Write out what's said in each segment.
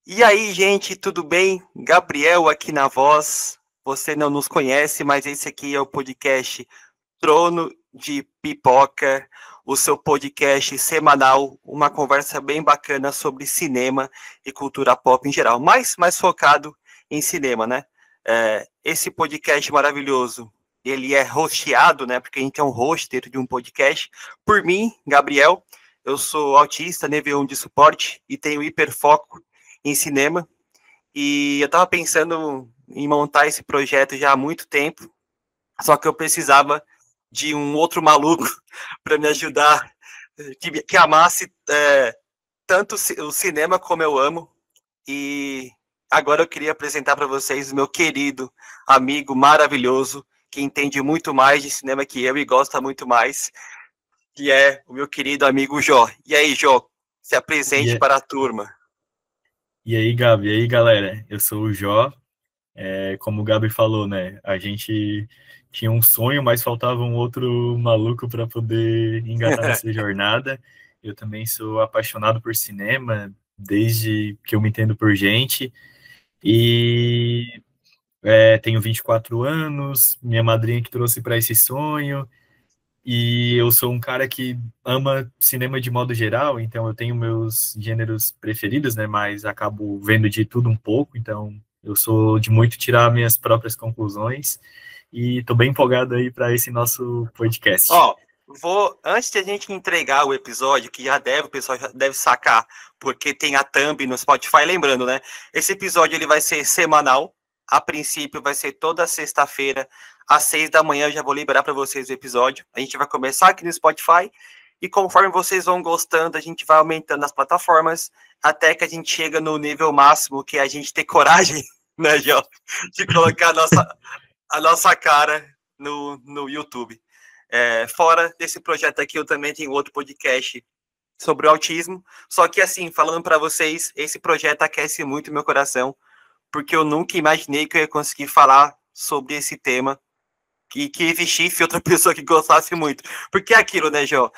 E aí, gente, tudo bem? Gabriel aqui na voz. Você não nos conhece, mas esse aqui é o podcast Trono de Pipoca, o seu podcast semanal, uma conversa bem bacana sobre cinema e cultura pop em geral, mas mais focado em cinema, né? Esse podcast maravilhoso, ele é hosteado, né? Porque a gente é um host dentro de um podcast, por mim, Gabriel. Eu sou autista, nível 1 de suporte e tenho hiperfoco em cinema. E eu estava pensando em montar esse projeto já há muito tempo, só que eu precisava de um outro maluco para me ajudar, que amasse tanto o cinema como eu amo. E agora eu queria apresentar para vocês o meu querido amigo maravilhoso, que entende muito mais de cinema que eu e gosta muito mais, que é o meu querido amigo Jó. E aí, Jó, se apresente E, para a turma. e aí, Gabi, e aí, galera? Eu sou o Jó. Como o Gabi falou, né? A gente tinha um sonho, mas faltava um outro maluco para poder engatar nessa jornada. Eu também sou apaixonado por cinema desde que eu me entendo por gente. E tenho 24 anos, minha madrinha que trouxe para esse sonho. E eu sou um cara que ama cinema de modo geral, então eu tenho meus gêneros preferidos, né? Mas acabo vendo de tudo um pouco, então eu sou de muito tirar minhas próprias conclusões e tô bem empolgado aí para esse nosso podcast. Ó, antes de a gente entregar o episódio, que o pessoal já deve sacar, porque tem a thumb no Spotify, lembrando, né? Esse episódio ele vai ser semanal. A princípio vai ser toda sexta-feira, às 6 da manhã. Eu já vou liberar para vocês o episódio. A gente vai começar aqui no Spotify. E conforme vocês vão gostando, a gente vai aumentando as plataformas, até que a gente chega no nível máximo, que é a gente ter coragem, né, João, de colocar a nossa cara no YouTube. Fora desse projeto aqui, eu também tenho outro podcast sobre o autismo. Só que, assim, falando para vocês, esse projeto aquece muito meu coração, porque eu nunca imaginei que eu ia conseguir falar sobre esse tema e que existisse outra pessoa que gostasse muito. Porque é aquilo, né, João?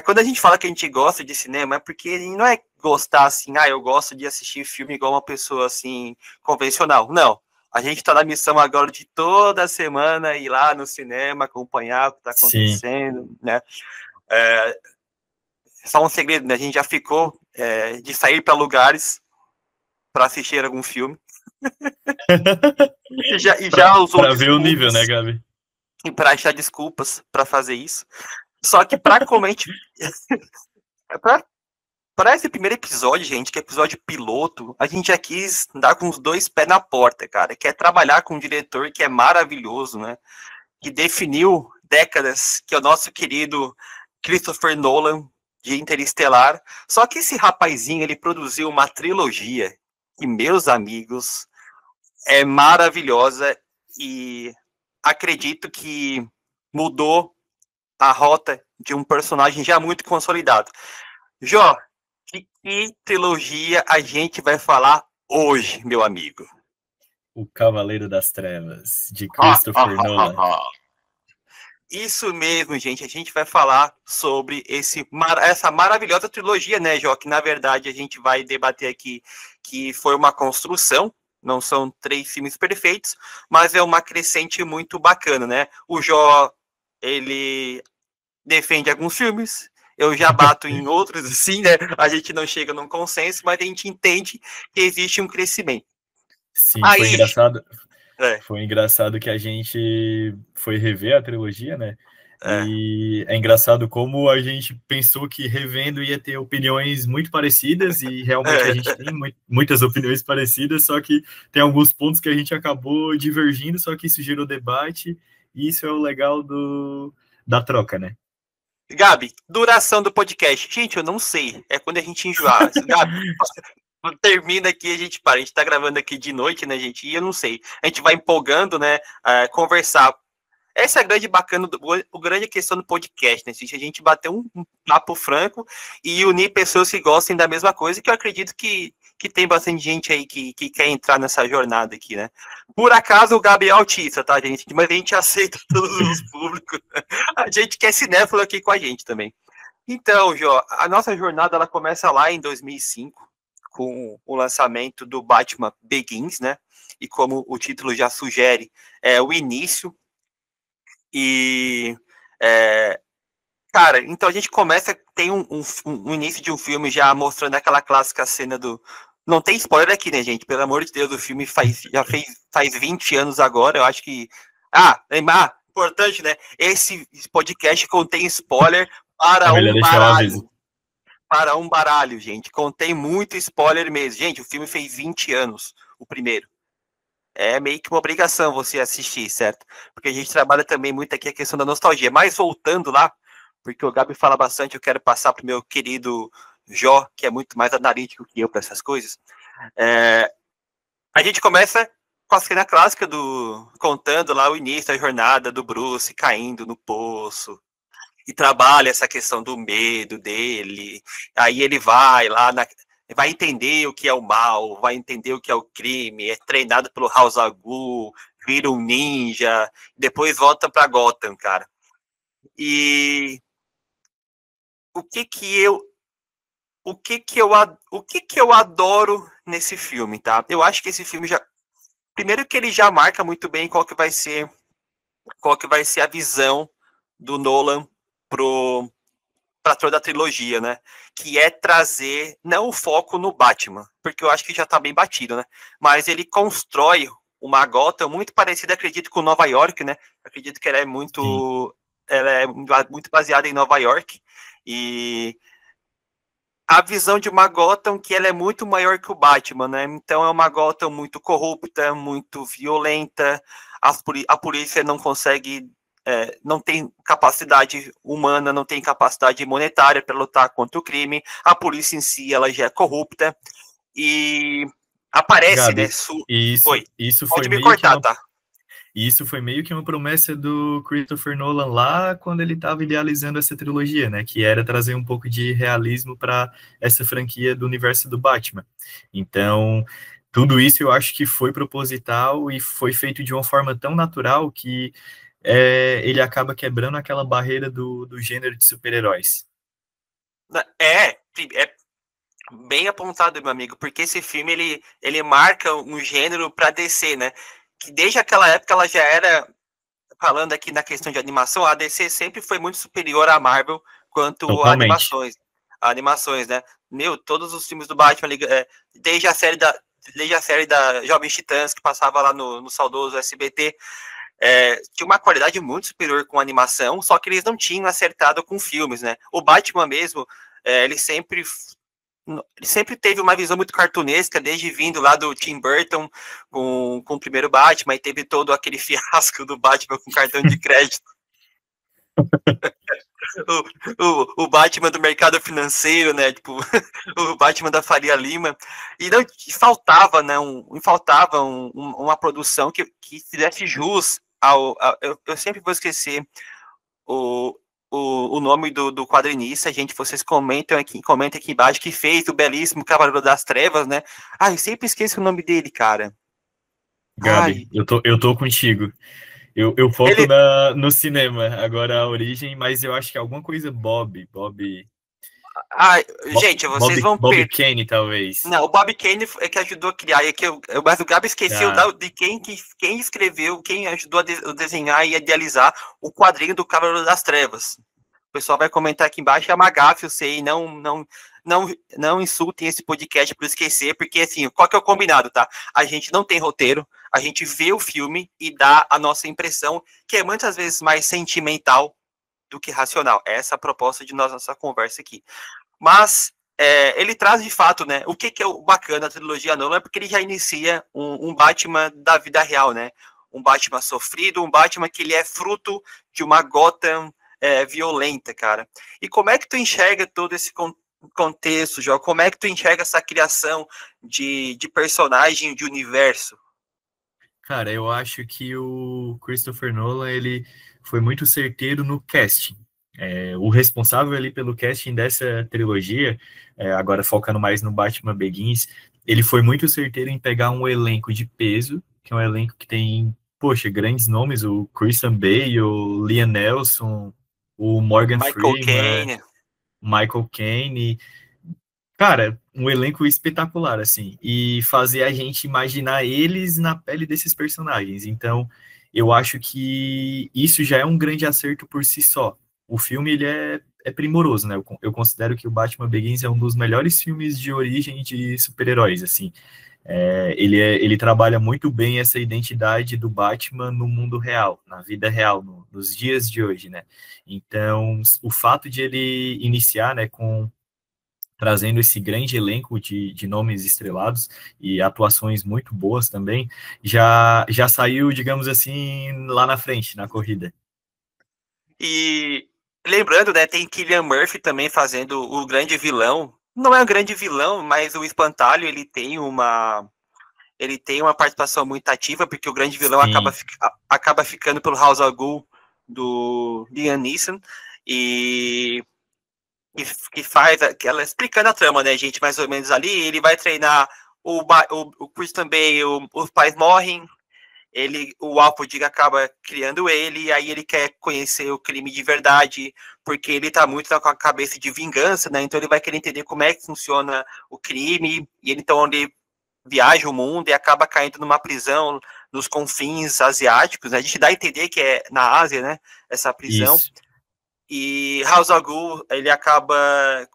Quando a gente fala que a gente gosta de cinema, é porque não é gostar assim, eu gosto de assistir filme igual uma pessoa assim, convencional. Não. A gente está na missão agora de toda semana ir lá no cinema, acompanhar o que está Sim. acontecendo, né? É, Só um segredo, né? A gente já ficou de sair para lugares para assistir algum filme. E já usou Para ver o nível, né, desculpas, Gabi? e para achar desculpas para fazer isso. Só que para comente. Para esse primeiro episódio, gente, que é episódio piloto, a gente já quis dar com os dois pés na porta, cara. Que é trabalhar com um diretor que é maravilhoso, né? Que definiu décadas, que é o nosso querido Christopher Nolan, de Interestelar. Só que esse rapazinho, ele produziu uma trilogia que, meus amigos, é maravilhosa e acredito que mudou a rota de um personagem já muito consolidado. Jó, de que trilogia a gente vai falar hoje, meu amigo? O Cavaleiro das Trevas, de Ha, ha, Christopher ha, ha, Nolan. ha. Isso mesmo, gente. A gente vai falar sobre essa maravilhosa trilogia, né, Jó? Que na verdade a gente vai debater aqui que foi uma construção. Não são três filmes perfeitos, mas é uma crescente muito bacana, né? O Jó, ele defende alguns filmes, eu já bato em outros, assim, né? A gente não chega num consenso, mas a gente entende que existe um crescimento. Sim, foi Aí, engraçado. é, Foi engraçado que a gente foi rever a trilogia, né? é, E é engraçado como a gente pensou que revendo ia ter opiniões muito parecidas, e realmente a gente é, tem muitas opiniões parecidas, só que tem alguns pontos que a gente acabou divergindo, só que isso gerou debate, e isso é o legal da troca, né? Gabi, duração do podcast. Gente, eu não sei. É quando a gente enjoar. Gabi, termina aqui, a gente para. A gente tá gravando aqui de noite, né, gente? E eu não sei. A gente vai empolgando, né? Conversar. Essa é a grande bacana, o grande questão do podcast, né? A gente bater um papo franco e unir pessoas que gostem da mesma coisa, que eu acredito que tem bastante gente aí que quer entrar nessa jornada aqui, né? Por acaso o Gabi é autista, tá, gente? Mas a gente aceita todos os públicos. A gente quer cinéfilo aqui com a gente também. Então, Jó, a nossa jornada ela começa lá em 2005, com o lançamento do Batman Begins, né? E como o título já sugere, é o início. E, cara, então a gente começa, tem um início de um filme já mostrando aquela clássica cena do... Não tem spoiler aqui, né, gente? Pelo amor de Deus, o filme faz 20 anos agora, eu acho que... importante, né? Esse podcast contém spoiler para melhor um deixar o aviso. baralho. Para um baralho, gente. Contém muito spoiler mesmo. Gente, o filme fez 20 anos, o primeiro. É meio que uma obrigação você assistir, certo? Porque a gente trabalha também muito aqui a questão da nostalgia. Mas voltando lá, porque o Gabi fala bastante, eu quero passar para o meu querido Jó, que é muito mais analítico que eu para essas coisas. A gente começa com a cena clássica contando lá o início da jornada do Bruce caindo no poço, e trabalha essa questão do medo dele. Aí ele vai lá, vai entender o que é o mal, vai entender o que é o crime, é treinado pelo House Agul, vira um ninja, depois volta para Gotham, cara. E o que eu adoro nesse filme, tá? Eu acho que esse filme já, primeiro que ele já marca muito bem qual que vai ser a visão do Nolan para toda a trilogia, né? Que é trazer não o foco no Batman, porque eu acho que já tá bem batido, né? Mas ele constrói uma Gotham muito parecida, acredito, com Nova York, né? Acredito que ela é muito baseada em Nova York, e a visão de uma Gotham que ela é muito maior que o Batman, né? Então é uma Gotham muito corrupta, muito violenta, a polícia não consegue, não tem capacidade humana, não tem capacidade monetária para lutar contra o crime, a polícia em si ela já é corrupta, e aparece, Gabi, né? isso foi Pode me meio que cortar, tá? Isso foi meio que uma promessa do Christopher Nolan lá quando ele estava idealizando essa trilogia, né? Que era trazer um pouco de realismo para essa franquia do universo do Batman. Então, tudo isso eu acho que foi proposital e foi feito de uma forma tão natural que ele acaba quebrando aquela barreira do gênero de super-heróis. É bem apontado, meu amigo, porque esse filme ele marca um gênero para DC, né? Que desde aquela época ela já era, falando aqui na questão de animação, a DC sempre foi muito superior à Marvel quanto a Totalmente. animações, né? Todos os filmes do Batman, desde a série da Jovens Titãs, que passava lá no saudoso SBT, tinha uma qualidade muito superior com a animação, só que eles não tinham acertado com filmes, né? O Batman mesmo, ele sempre teve uma visão muito cartunesca, desde vindo lá do Tim Burton com o primeiro Batman, e teve todo aquele fiasco do Batman com cartão de crédito. o Batman do mercado financeiro, né? Tipo, o Batman da Faria Lima. E não faltava, né? Faltava uma produção que fizesse jus eu sempre vou esquecer o nome do quadrinista, gente, vocês comentem aqui embaixo, que fez o belíssimo Cavaleiro das Trevas, né? Eu sempre esqueço o nome dele, cara. Gabi, eu tô contigo. Eu foco no cinema, agora a origem, mas eu acho que alguma coisa gente, vocês vão Bob Kane, talvez. Não, o Bob Kane é que ajudou a criar, mas o Gabi esqueceu de quem escreveu, quem ajudou a desenhar e a idealizar o quadrinho do Cavaleiro das Trevas. O pessoal vai comentar aqui embaixo, é uma gafe, eu sei, não insultem esse podcast por esquecer, porque assim, qual que é o combinado, tá? A gente não tem roteiro, a gente vê o filme e dá a nossa impressão, que é muitas vezes mais sentimental do que racional. Essa é a proposta de nossa conversa aqui. Mas ele traz de fato, né? O que é o bacana da trilogia Nolan é porque ele já inicia um Batman da vida real, né? Um Batman sofrido, um Batman que ele é fruto de uma Gotham violenta, cara. E como é que tu enxerga todo esse contexto, Jó? Como é que tu enxerga essa criação de personagem, de universo? Cara, eu acho que o Christopher Nolan, ele foi muito certeiro no casting. O responsável ali pelo casting dessa trilogia, agora focando mais no Batman Begins, ele foi muito certeiro em pegar um elenco de peso, que é um elenco que tem, poxa, grandes nomes, o Christian Bale, o Liam Neeson, o Morgan Freeman, Michael Caine, Cara, um elenco espetacular, assim, e fazer a gente imaginar eles na pele desses personagens. Então, eu acho que isso já é um grande acerto por si só. O filme, ele é primoroso, né? Eu considero que o Batman Begins é um dos melhores filmes de origem de super-heróis, assim. Ele trabalha muito bem essa identidade do Batman no mundo real, na vida real, nos dias de hoje, né? Então, o fato de ele iniciar, né, com trazendo esse grande elenco de nomes estrelados e atuações muito boas também, já saiu, digamos assim, lá na frente, na corrida. E lembrando, né, tem Cillian Murphy também fazendo o grande vilão. Não é um grande vilão, mas o Espantalho ele tem uma participação muito ativa, porque o grande vilão Sim, acaba ficando pelo House of Ghul do Liam Neeson e que faz aquela explicando a trama, né, gente, mais ou menos ali, ele vai treinar o Christian Bale, os pais morrem, o Alfred acaba criando ele, e aí ele quer conhecer o crime de verdade, porque ele tá muito com a cabeça de vingança, né? Então ele vai querer entender como é que funciona o crime, e ele viaja o mundo e acaba caindo numa prisão nos confins asiáticos, né? A gente dá a entender que é na Ásia, né? Essa prisão. isso, E House of Ghul, ele acaba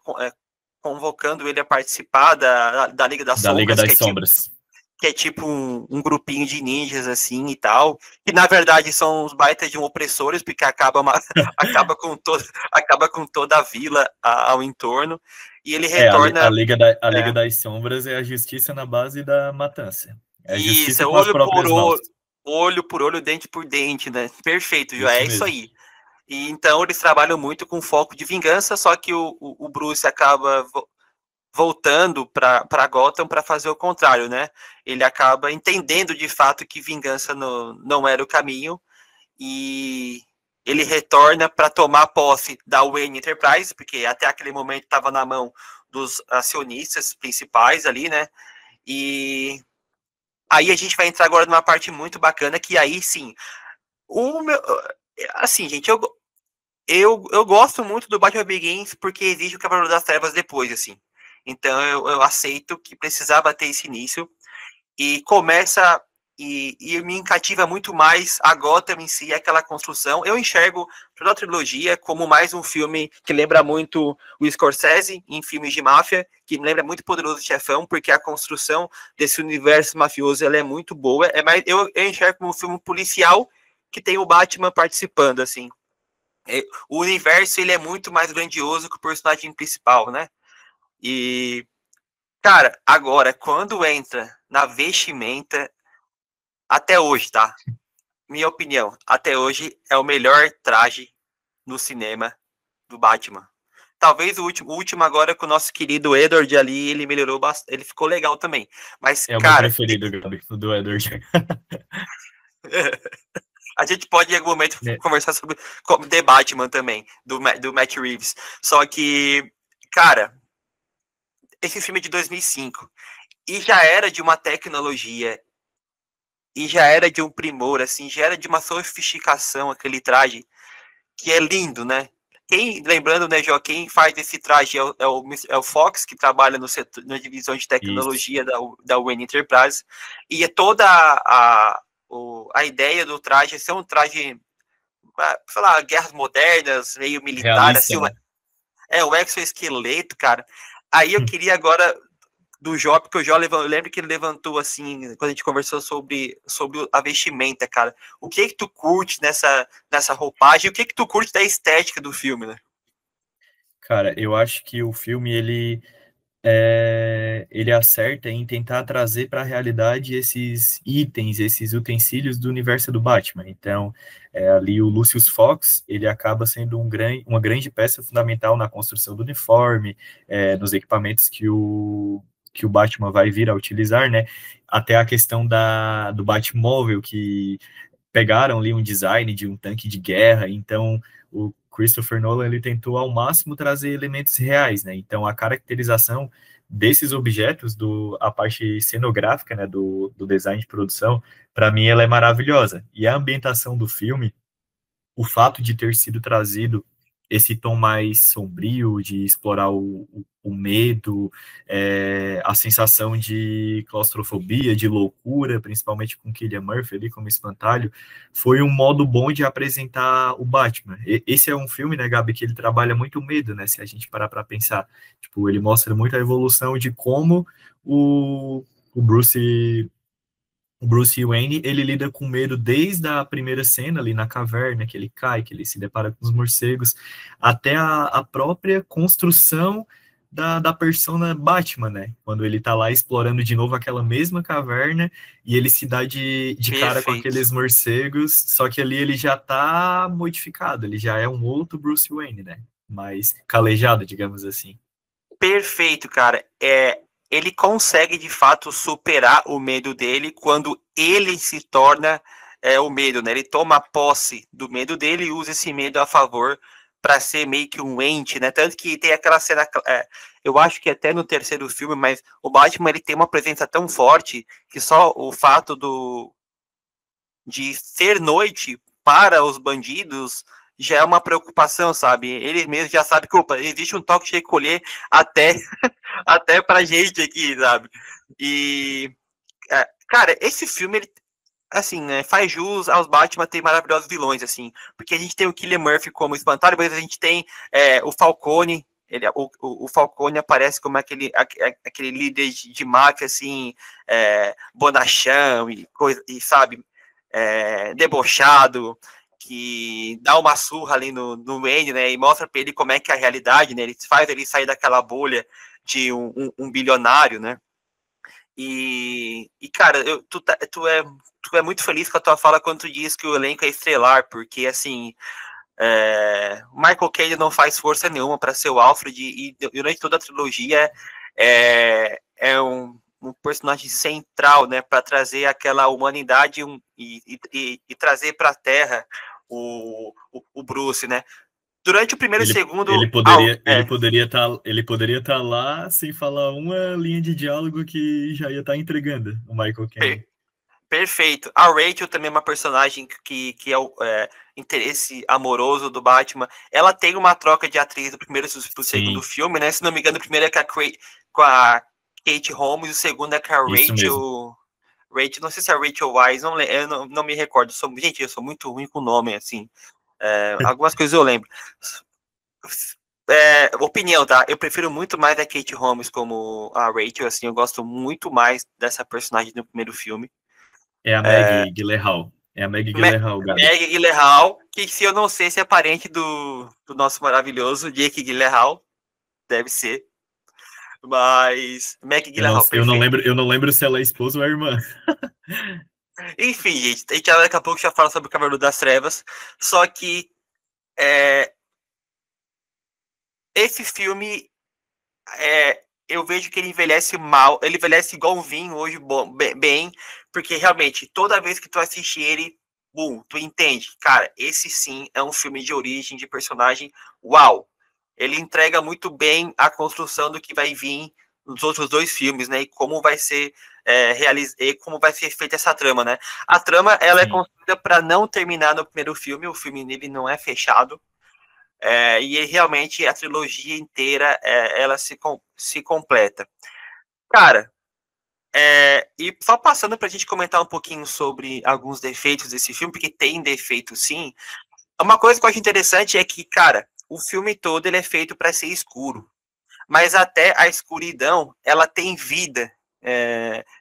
convocando ele a participar da Liga das da Liga Sombras, das Sombras. que é tipo um grupinho de ninjas assim e tal, que na verdade são os baitas de um opressores, porque acaba com toda a vila ao entorno, e ele retorna. A Liga É, das Sombras é a justiça na base da matança. É a isso, justiça é com as próprias mãos. olho por olho, dente por dente, né? Perfeito, João, Isso é isso mesmo. aí. E então eles trabalham muito com foco de vingança, só que o Bruce acaba voltando para Gotham para fazer o contrário, né? Ele acaba entendendo de fato que vingança não era o caminho e ele retorna para tomar posse da Wayne Enterprise, porque até aquele momento estava na mão dos acionistas principais ali, né? E aí a gente vai entrar agora numa parte muito bacana que aí sim, o meu, assim, gente, eu gosto muito do Batman Begins porque existe o Cavaleiro das Trevas depois, assim. Então eu aceito que precisava ter esse início e começa e me cativa muito mais a Gotham em si, aquela construção. Eu enxergo toda a trilogia como mais um filme que lembra muito o Scorsese em filmes de máfia, que me lembra muito Poderoso Chefão, porque a construção desse universo mafioso ela é muito boa. Eu enxergo como um filme policial que tem o Batman participando, assim. O universo ele é muito mais grandioso que o personagem principal, né? E, cara, agora, quando entra na vestimenta, até hoje, tá? Minha opinião, até hoje é o melhor traje no cinema do Batman. Talvez o último agora com o nosso querido Edward ali, ele melhorou bastante, ele ficou legal também. Mas, É o meu cara, preferido, Gabi, o do Edward. a gente pode em algum momento Né? conversar sobre The Batman também, do Matt Reeves. Só que, cara, esse filme é de 2005 e já era de uma tecnologia e já era de um primor, assim, já era de uma sofisticação aquele traje que é lindo, né? Lembrando, né, Jó, quem faz esse traje é o Fox, que trabalha no setor, na divisão de Isso. tecnologia da Wayne Enterprise, e é toda a ideia do traje é ser um traje, sei lá, guerras modernas, meio militar, Realista, assim, né? o exoesqueleto, cara. Aí eu queria agora do Jó, porque o Jó eu lembro que ele levantou assim, quando a gente conversou sobre a vestimenta, cara. O que tu curte nessa roupagem? O que tu curte da estética do filme, né? Cara, eu acho que o filme ele acerta em tentar trazer para a realidade esses itens, esses utensílios do universo do Batman. Então, ali o Lucius Fox, ele acaba sendo uma grande peça fundamental na construção do uniforme, nos equipamentos que o Batman vai vir a utilizar, né? Até a questão do Batmóvel, que pegaram ali um design de um tanque de guerra, então o Christopher Nolan ele tentou ao máximo trazer elementos reais, né? Então a caracterização desses objetos, a parte cenográfica, né, do design de produção, para mim ela é maravilhosa. E a ambientação do filme, o fato de ter sido trazido esse tom mais sombrio de explorar o medo, a sensação de claustrofobia, de loucura, principalmente com Cillian Murphy ali como espantalho, foi um modo bom de apresentar o Batman. Esse é um filme, né, Gabi, que ele trabalha muito o medo, né, se a gente parar para pensar. Tipo, ele mostra muito a evolução de como o Bruce o Bruce Wayne, ele lida com medo desde a primeira cena ali na caverna, que ele cai, que ele se depara com os morcegos, até a própria construção da persona Batman, né? Quando ele tá lá explorando de novo aquela mesma caverna e ele se dá de cara com Perfeito. aqueles morcegos, só que ali ele já tá modificado, ele já é um outro Bruce Wayne, né? Mais calejado, digamos assim. Perfeito, cara. Ele consegue de fato superar o medo dele quando ele se torna o medo, né? Ele toma posse do medo dele e usa esse medo a favor para ser meio que um ente, né? Tanto que tem aquela cena, eu acho que até no terceiro filme, mas o Batman ele tem uma presença tão forte que só o fato de ser noite para os bandidos já é uma preocupação, sabe? Ele mesmo já sabe que, opa, existe um toque de recolher até, até pra gente aqui, sabe? E, cara, esse filme, ele, assim, né, faz jus aos Batman ter maravilhosos vilões, assim, porque a gente tem o Cillian Murphy como espantalho, mas a gente tem o Falcone, o Falcone aparece como aquele líder de máfia, assim, bonachão e coisa, e sabe, debochado, que dá uma surra ali no Wayne, né, e mostra pra ele como é que é a realidade, né, ele faz ele sair daquela bolha de um bilionário, né, cara, tu é muito feliz com a tua fala quando tu diz que o elenco é estrelar, porque, assim, Michael Caine não faz força nenhuma para ser o Alfred, e durante toda a trilogia um personagem central, né, para trazer aquela humanidade e trazer para a Terra o Bruce, né? Durante o primeiro e segundo. Ele poderia estar lá sem falar uma linha de diálogo que já ia estar entregando o Michael Caine. Perfeito. A Rachel também é uma personagem que é o interesse amoroso do Batman. Ela tem uma troca de atriz do primeiro pro segundo filme, né? Se não me engano, o primeiro é com a Kate Holmes, e o segundo é com a Isso Rachel. mesmo. Rachel, não sei se é Rachel Wise, eu não me recordo. Gente, eu sou muito ruim com nome, assim. Algumas coisas eu lembro. Opinião, tá? Eu prefiro muito mais a Kate Holmes como a Rachel, assim. Eu gosto muito mais dessa personagem no primeiro filme. É a Maggie Gyllenhaal. É a Maggie Gyllenhaal, Gabi. Maggie Gyllenhaal, que se eu não sei se é parente do nosso maravilhoso Jake Gyllenhaal, deve ser. Mas Maggie Gyllenhaal, perfeito. Eu não lembro se ela é esposa ou é irmã. Enfim, gente, a gente daqui a pouco já fala sobre o Cavaleiro das Trevas. Só que esse filme, eu vejo que ele envelhece mal, ele envelhece igual um vinho hoje, bem, porque realmente, toda vez que tu assiste ele, tu entende, cara, esse sim é um filme de origem, de personagem, uau! Ele entrega muito bem a construção do que vai vir nos outros dois filmes, né, e como vai ser como vai ser feita essa trama, né? A trama, ela é construída para não terminar no primeiro filme, o filme nele não é fechado, e realmente a trilogia inteira ela se completa. Cara, e só passando para a gente comentar um pouquinho sobre alguns defeitos desse filme, porque tem defeito sim. Uma coisa que eu acho interessante é que, cara, o filme todo ele é feito para ser escuro, mas até a escuridão ela tem vida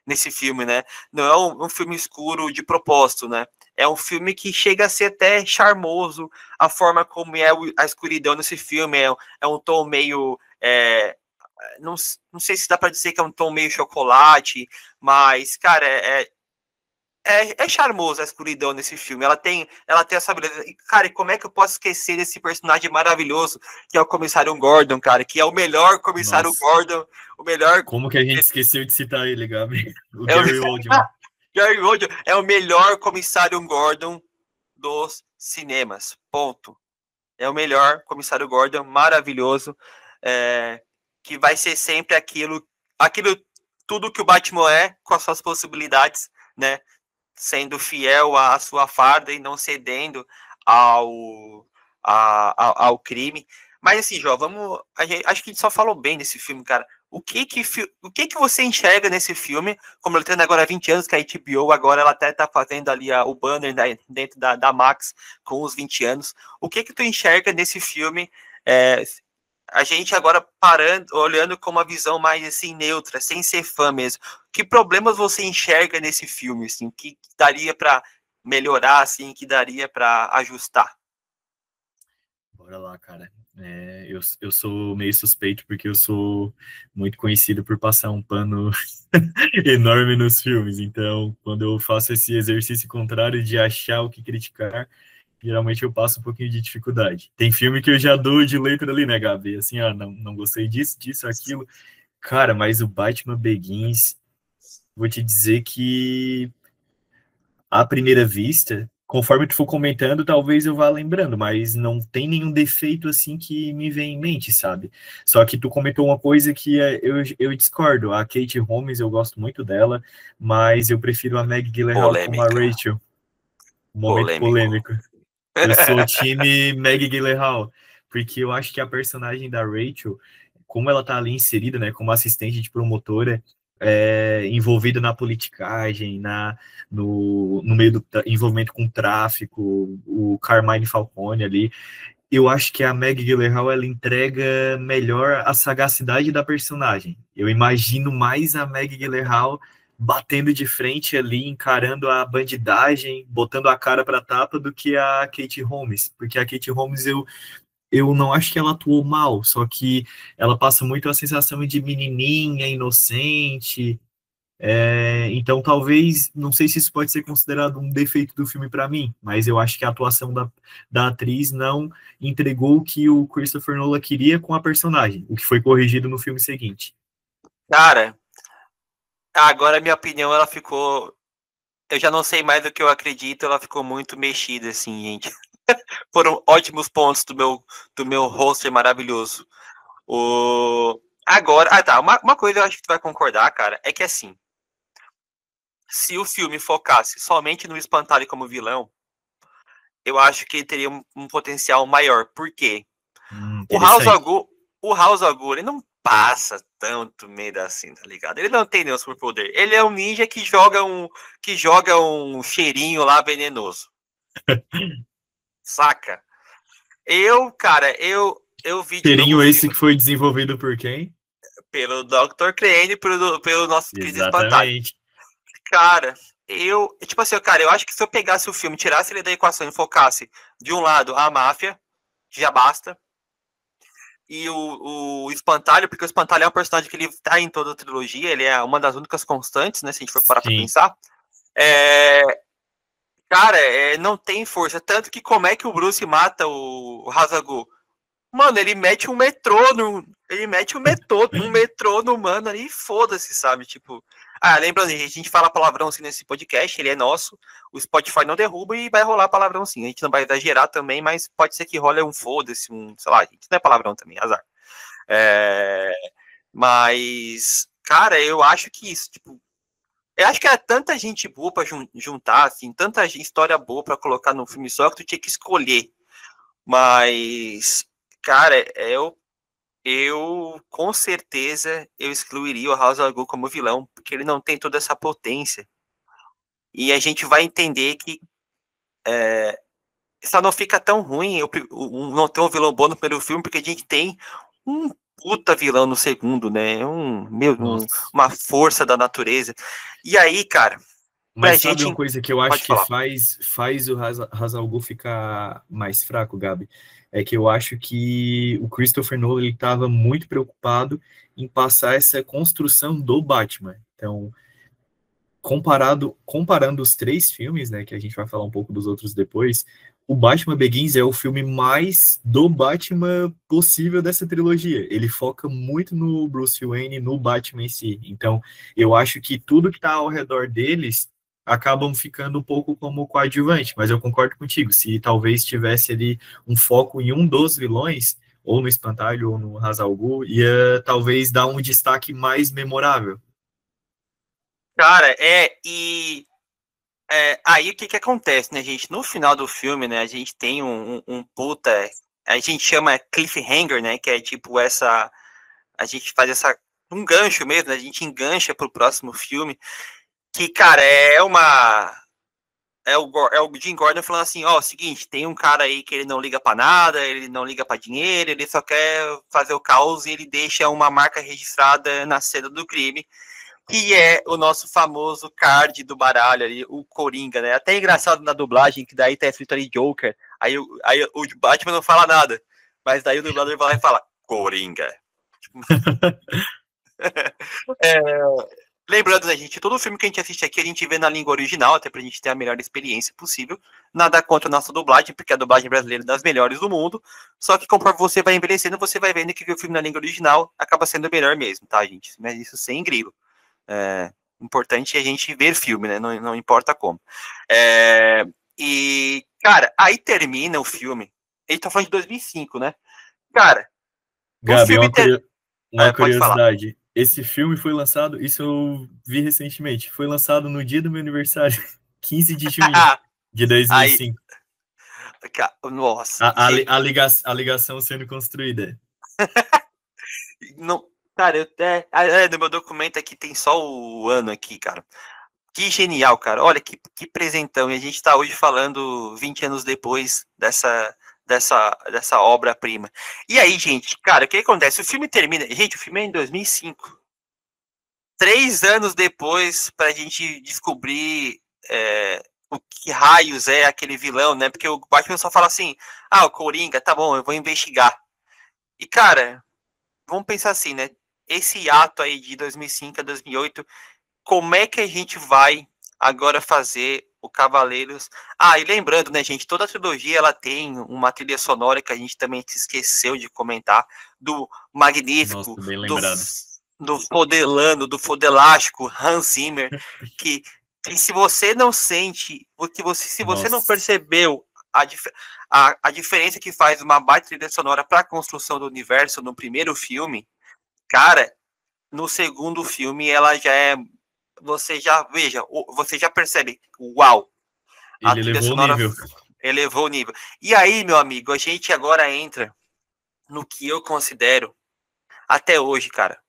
nesse filme, né? Não é um filme escuro de propósito, né? É um filme que chega a ser até charmoso, a forma como é a escuridão nesse filme, é um tom meio. Não sei se dá para dizer que é um tom meio chocolate, mas, cara, é charmoso a escuridão nesse filme. Ela tem essa beleza. E, cara, e como é que eu posso esquecer desse personagem maravilhoso que é o Comissário Gordon, cara? Que é o melhor Comissário Gordon, o melhor. Como que a gente esqueceu de citar ele, Gabi? O Gary Oldman. Gary Oldman é o melhor Comissário Gordon dos cinemas. Ponto. É o melhor Comissário Gordon, maravilhoso, que vai ser sempre aquilo tudo que o Batman é, com as suas possibilidades, né? Sendo fiel à sua farda e não cedendo ao crime. Mas assim, Jó, acho que a gente só falou bem desse filme, cara. O que que você enxerga nesse filme? Como ele tem agora 20 anos, que a HBO agora ela até tá fazendo ali o banner dentro da Max com os 20 anos. O que tu enxerga nesse filme? A gente agora olhando com uma visão mais assim neutra, sem ser fã mesmo. Que problemas você enxerga nesse filme, assim, que daria para melhorar, assim, que daria para ajustar? Bora lá, cara. Eu sou meio suspeito porque eu sou muito conhecido por passar um pano enorme nos filmes. Então, quando eu faço esse exercício contrário de achar o que criticar, geralmente eu passo um pouquinho de dificuldade. Tem filme que eu já dou de letra ali, né, Gabi? Assim, não gostei disso, aquilo. Cara, mas o Batman Begins, vou te dizer que à primeira vista, conforme tu for comentando, talvez eu vá lembrando, mas não tem nenhum defeito assim que me vem em mente, sabe? Só que tu comentou uma coisa que eu discordo. A Kate Holmes, eu gosto muito dela, mas eu prefiro a Maggie Gyllenhaal como a Polêmica. Rachel. Momento Polêmico. polêmico. Eu sou time Maggie Gyllenhaal, porque eu acho que a personagem da Rachel, como ela tá ali inserida, né, como assistente de promotora, envolvida na politicagem, no meio do envolvimento com tráfico, o Carmine Falcone ali, eu acho que a Maggie Gyllenhaal, ela entrega melhor a sagacidade da personagem. Eu imagino mais a Maggie Gyllenhaal batendo de frente ali, encarando a bandidagem, botando a cara para tapa, do que a Kate Holmes, porque a Kate Holmes eu não acho que ela atuou mal, só que ela passa muito a sensação de menininha, inocente. Então talvez, não sei se isso pode ser considerado um defeito do filme para mim, mas eu acho que a atuação da atriz não entregou o que o Christopher Nolan queria com a personagem, o que foi corrigido no filme seguinte. Cara, agora a minha opinião, ela ficou... Eu já não sei mais do que eu acredito, ela ficou muito mexida, assim, gente. Foram ótimos pontos do meu roster maravilhoso. Agora, tá, uma coisa eu acho que tu vai concordar, cara, é que assim, se o filme focasse somente no Espantalho como vilão, eu acho que ele teria um potencial maior. Por quê? O House Agu, ele não passa tanto medo assim, tá ligado? Ele não tem nenhum superpoder. Ele é um ninja que joga um cheirinho lá venenoso. Saca? Eu vi de novo Cheirinho o esse filme que foi desenvolvido por quem? pelo Dr. Crane e pelo nosso querido Espantalho. Exatamente. Cara, tipo assim, cara, eu acho que se eu pegasse o filme, tirasse ele da equação e focasse de um lado a máfia, já basta. E o Espantalho, porque o Espantalho é um personagem que ele tá em toda a trilogia, ele é uma das únicas constantes, né? Se a gente for parar pra pensar. Cara, não tem força. Tanto que como é que o Bruce mata o Hazagul? Mano, ele mete um metrô no mano ali e foda-se, sabe? Tipo, lembrando, a gente fala palavrão sim nesse podcast, ele é nosso, o Spotify não derruba e vai rolar palavrão sim. A gente não vai exagerar também, mas pode ser que role um foda-se, sei lá, a gente não é palavrão também, azar. Mas, cara, eu acho que isso, tipo, eu acho que era tanta gente boa pra juntar, assim, tanta história boa pra colocar no filme só que tu tinha que escolher. Mas, cara, eu com certeza eu excluiria o House of Ghoul como vilão, porque ele não tem toda essa potência. E a gente vai entender que só não fica tão ruim não ter um vilão bom no primeiro filme, porque a gente tem um puta vilão no segundo, né? Uma força da natureza. E aí, cara, mas sabe uma coisa que eu acho que faz o Ra's al Ghul ficar mais fraco, Gabi? É que eu acho que o Christopher Nolan estava muito preocupado em passar essa construção do Batman. Então, comparando os três filmes, né, que a gente vai falar um pouco dos outros depois, o Batman Begins é o filme mais do Batman possível dessa trilogia. Ele foca muito no Bruce Wayne, no Batman em si. Então, eu acho que tudo que está ao redor deles acabam ficando um pouco como coadjuvante, mas eu concordo contigo, se talvez tivesse ali um foco em um dos vilões, ou no Espantalho, ou no Ra's al Ghul, ia talvez dar um destaque mais memorável. Cara, e Aí o que que acontece, né, gente? No final do filme, né, a gente tem um puta. A gente chama cliffhanger, né? Que é tipo essa. A gente faz um gancho mesmo, né, a gente engancha pro próximo filme. Que, cara, é o Jim Gordon falando assim, ó, seguinte, tem um cara aí que ele não liga pra nada, ele não liga pra dinheiro, ele só quer fazer o caos e ele deixa uma marca registrada na cena do crime, que é o nosso famoso card do baralho ali, o Coringa, né? Até engraçado na dublagem, que daí tá escrito ali Joker, aí o Batman não fala nada, mas daí o dublador vai lá e fala, Coringa. É, lembrando, né, gente, todo filme que a gente assiste aqui, a gente vê na língua original, até pra gente ter a melhor experiência possível. Nada contra a nossa dublagem, porque a dublagem brasileira é das melhores do mundo. Só que conforme você vai envelhecendo, você vai vendo que o filme na língua original acaba sendo melhor mesmo, tá, gente? Mas isso sem grilo. Importante é a gente ver filme, né? Não, não importa como. E, cara, aí termina o filme. Ele tá falando de 2005, né? Cara, o Gabi, filme... uma pode falar. curiosidade. Esse filme foi lançado, isso eu vi recentemente, foi lançado no dia do meu aniversário, 15 de junho de Aí, 2005. nossa, A, gente, a ligação sendo construída. não, cara, no meu documento aqui tem só o ano aqui, cara. Que genial, cara. Olha que presentão. E a gente tá hoje falando 20 anos depois dessa obra-prima. E aí, gente, cara, o que acontece? O filme termina. Gente, o filme é em 2005. 3 anos depois, pra gente descobrir o que raios é aquele vilão, né? Porque o Batman só fala assim: o Coringa, tá bom, eu vou investigar. E, cara, vamos pensar assim, né? Esse ato aí de 2005 a 2008, como é que a gente vai agora fazer o Cavaleiros? E lembrando, né, gente, toda a trilogia ela tem uma trilha sonora que a gente também se esqueceu de comentar, do magnífico, Nossa, bem do, lembrado. do Fodelano, do Fodelástico, Hans Zimmer, que se você não sente, se você não Nossa. percebeu a diferença que faz uma baita trilha sonora para a construção do universo no primeiro filme, cara, no segundo filme ela já é. Você já percebe, uau, a Ele trilha elevou o sonora nível. elevou o nível. E aí, meu amigo, a gente agora entra no que eu considero, até hoje, cara,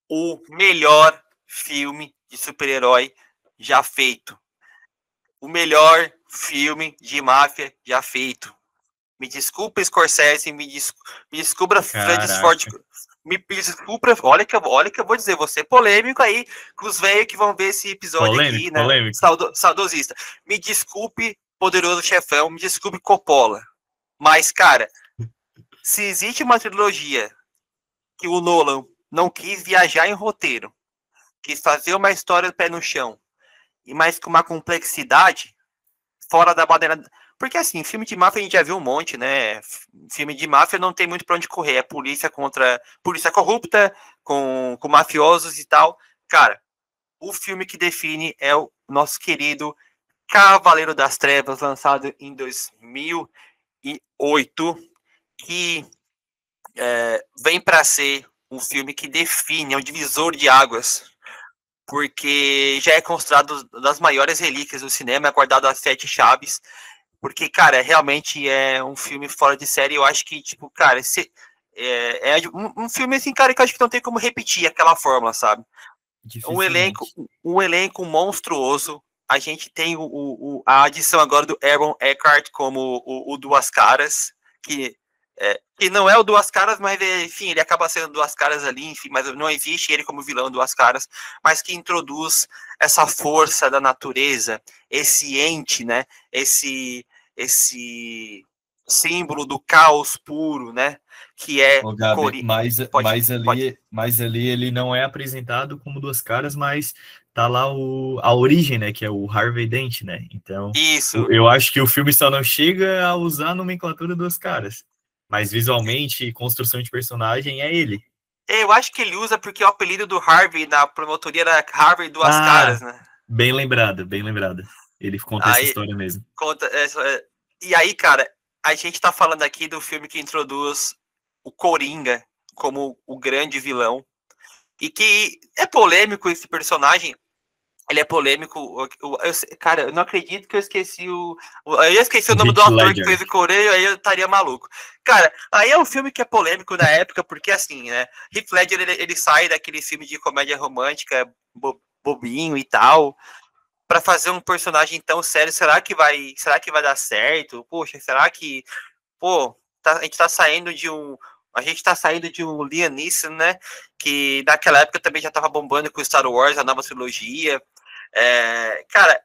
o melhor filme de super-herói já feito. O melhor filme de máfia já feito. Me desculpa, Scorsese, me desculpa, Francis Ford. Caraca. Me desculpa, olha que eu vou dizer, você é polêmico aí com os velhos que vão ver esse episódio Polêmico, aqui, né? polêmico. Saudosista. Me desculpe, Poderoso Chefão, me desculpe, Coppola. Mas, cara, se existe uma trilogia que o Nolan não quis viajar em roteiro, quis fazer uma história do pé no chão, e mais com uma complexidade fora da bandeira. Porque assim, filme de máfia a gente já viu um monte, né? Filme de máfia não tem muito pra onde correr. É polícia contra polícia corrupta, com mafiosos e tal. Cara, o filme que define é o nosso querido Cavaleiro das Trevas, lançado em 2008, que vem para ser um filme que define, é um divisor de águas, porque já é considerado das maiores relíquias do cinema, é guardado às 7 chaves. Porque, cara, realmente é um filme fora de série. Eu acho que, tipo, cara, um filme assim, cara, que eu acho que não tem como repetir aquela fórmula, sabe? Um elenco, Dificilmente. um elenco monstruoso. A gente tem a adição agora do Aaron Eckhart como o Duas Caras, que não é o Duas Caras, mas enfim, ele acaba sendo Duas Caras ali, enfim, mas não existe ele como vilão Duas Caras, mas que introduz essa força da natureza, esse ente, né? Esse símbolo do caos puro, né? Que é Ô, o Gabi, Cori. Pode. mas ali ele não é apresentado como duas caras, mas tá lá a origem, né, que é o Harvey Dent, né? Então, Isso. eu acho que o filme só não chega a usar a nomenclatura duas caras, mas visualmente e construção de personagem é ele. Eu acho que ele usa porque o apelido do Harvey na promotoria era Harvey Duas Caras, Ah, né? bem lembrado, bem lembrado. Ele conta essa Aí, história mesmo. conta. E aí, cara, a gente tá falando aqui do filme que introduz o Coringa como o grande vilão. E que é polêmico esse personagem, Ele é polêmico. Cara, eu não acredito que eu esqueci eu esqueci o O nome do Heath ator que fez Ledger. o Coreia, aí eu estaria maluco. Cara, aí é um filme que é polêmico na época, porque assim, né? Heath Ledger, ele sai daquele filme de comédia romântica, bobinho e tal, para fazer um personagem tão sério. Será que vai dar certo? Poxa, será que, pô, a gente tá saindo de um. A gente tá saindo de um Liam Neeson, né? Que naquela época também já tava bombando com Star Wars, a nova trilogia. Cara,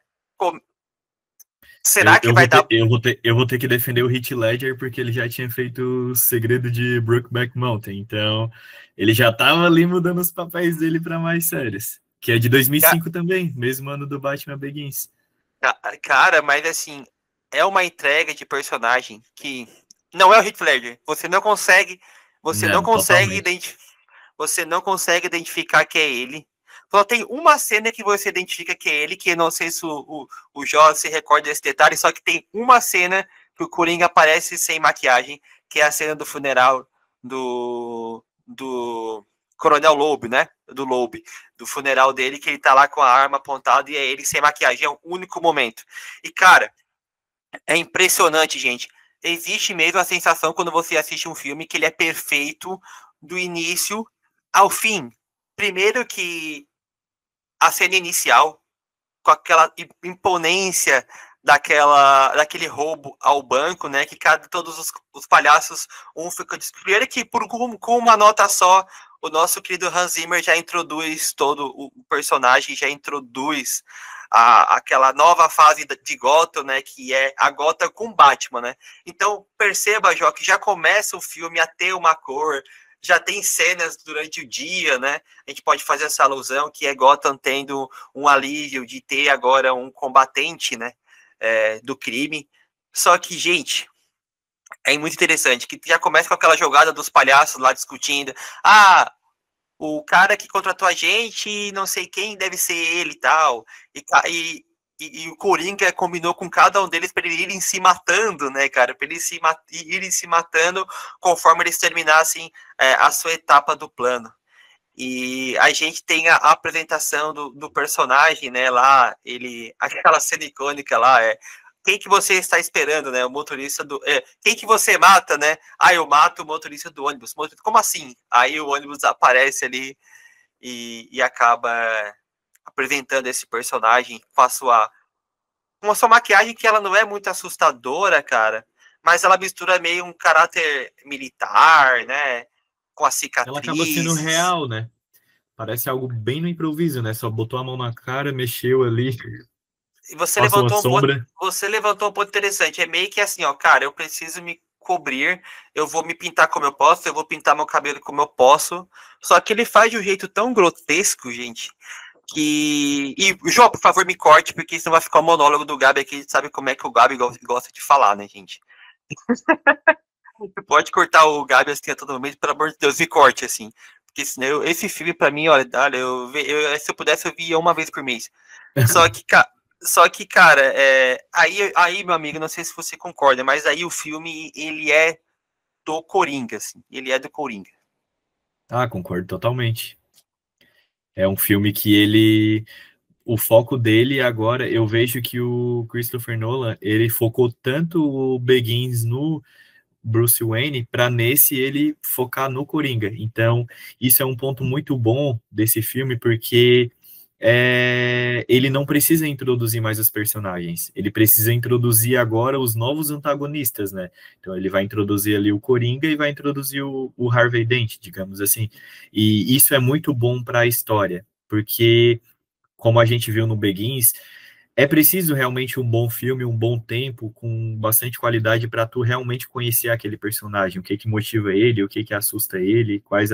será Eu, que eu vai vou ter, dar. eu vou ter que defender o Heath Ledger porque ele já tinha feito o Segredo de Brokeback Mountain. Então, ele já tava ali mudando os papéis dele para mais sérios. Que é de 2005 também, mesmo ano do Batman Begins. Cara, mas assim, é uma entrega de personagem que não é o Heath Ledger. Você não Não, consegue totalmente. identificar, você não consegue identificar que é ele. Só tem uma cena que você identifica que é ele, que eu não sei se o Jó se recorda desse detalhe, só que tem uma cena que o Coringa aparece sem maquiagem, que é a cena do funeral do Coronel Loeb, né? Do Loeb, do funeral dele, que ele tá lá com a arma apontada e é ele sem maquiagem, é o único momento. E, cara, é impressionante, gente. Existe mesmo a sensação quando você assiste um filme que ele é perfeito do início ao fim. Primeiro que a cena inicial, com aquela imponência daquele roubo ao banco, né? Que todos os palhaços, um fica. Primeiro que com uma nota só, o nosso querido Hans Zimmer já introduz todo o personagem, já introduz aquela nova fase de Gotham, né? Que é a Gotham com Batman, né? Então, perceba, Jó, que já começa o filme a ter uma cor, já tem cenas durante o dia, né? A gente pode fazer essa alusão que é Gotham tendo um alívio de ter agora um combatente, né? Do crime. Só que, gente, é muito interessante que já começa com aquela jogada dos palhaços lá discutindo. Ah, o cara que contratou a gente, não sei quem deve ser ele e tal. E o Coringa combinou com cada um deles para eles irem se matando, né, cara? Para eles irem se matando conforme eles terminassem a sua etapa do plano. E a gente tem a apresentação do personagem, né, lá, aquela cena icônica lá, quem que você está esperando, né, o motorista quem que você mata, né, eu mato o motorista do ônibus, como assim? Aí o ônibus aparece ali e acaba apresentando esse personagem com a sua maquiagem que ela não é muito assustadora, cara, mas ela mistura meio um caráter militar, né, com as Ela acaba sendo cicatrizes. real, né? Parece algo bem no improviso, né? Só botou a mão na cara, mexeu ali, E passou a sombra. você levantou um ponto interessante. É meio que assim, ó, cara, eu preciso me cobrir, eu vou me pintar como eu posso, eu vou pintar meu cabelo como eu posso. Só que ele faz de um jeito tão grotesco, gente, que. E, João, por favor, me corte, porque senão vai ficar o monólogo do Gabi aqui. A gente sabe como é que o Gabi gosta de falar, né, gente? Você pode cortar o Gabi assim a todo momento, pelo amor de Deus, me corte, assim. Porque senão esse filme, pra mim, olha, se eu pudesse, eu via uma vez por mês. Só que, cara, aí, meu amigo, não sei se você concorda, mas aí o filme, ele é do Coringa, assim. Ele é do Coringa. Ah, concordo totalmente. É um filme que ele. O foco dele agora, eu vejo que o Christopher Nolan, ele focou tanto o Begins no Bruce Wayne para nesse ele focar no Coringa. Então, isso é um ponto muito bom desse filme, porque ele não precisa introduzir mais os personagens, ele precisa introduzir agora os novos antagonistas, né? Então, ele vai introduzir ali o Coringa e vai introduzir o Harvey Dent, digamos assim. E isso é muito bom para a história, porque, como a gente viu no Begins, é preciso realmente um bom filme, um bom tempo, com bastante qualidade para tu realmente conhecer aquele personagem, o que que motiva ele, o que que assusta ele, quais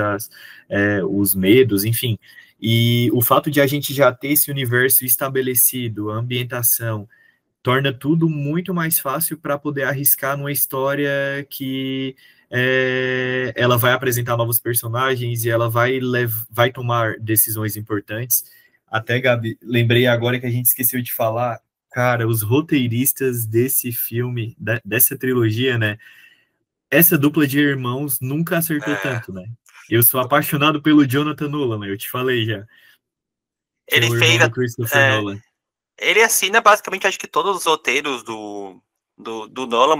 os medos, enfim. E o fato de a gente já ter esse universo estabelecido, a ambientação, torna tudo muito mais fácil para poder arriscar numa história que ela vai apresentar novos personagens e ela vai tomar decisões importantes. Até, Gabi, lembrei agora que a gente esqueceu de falar, cara, os roteiristas desse filme, dessa trilogia, né? Essa dupla de irmãos nunca acertou É, tanto, né? Eu sou apaixonado pelo Jonathan Nolan, né? Eu te falei já. que é Ele o fez. irmão do Christopher É, Nolan. ele assina basicamente, acho que todos os roteiros do Nolan,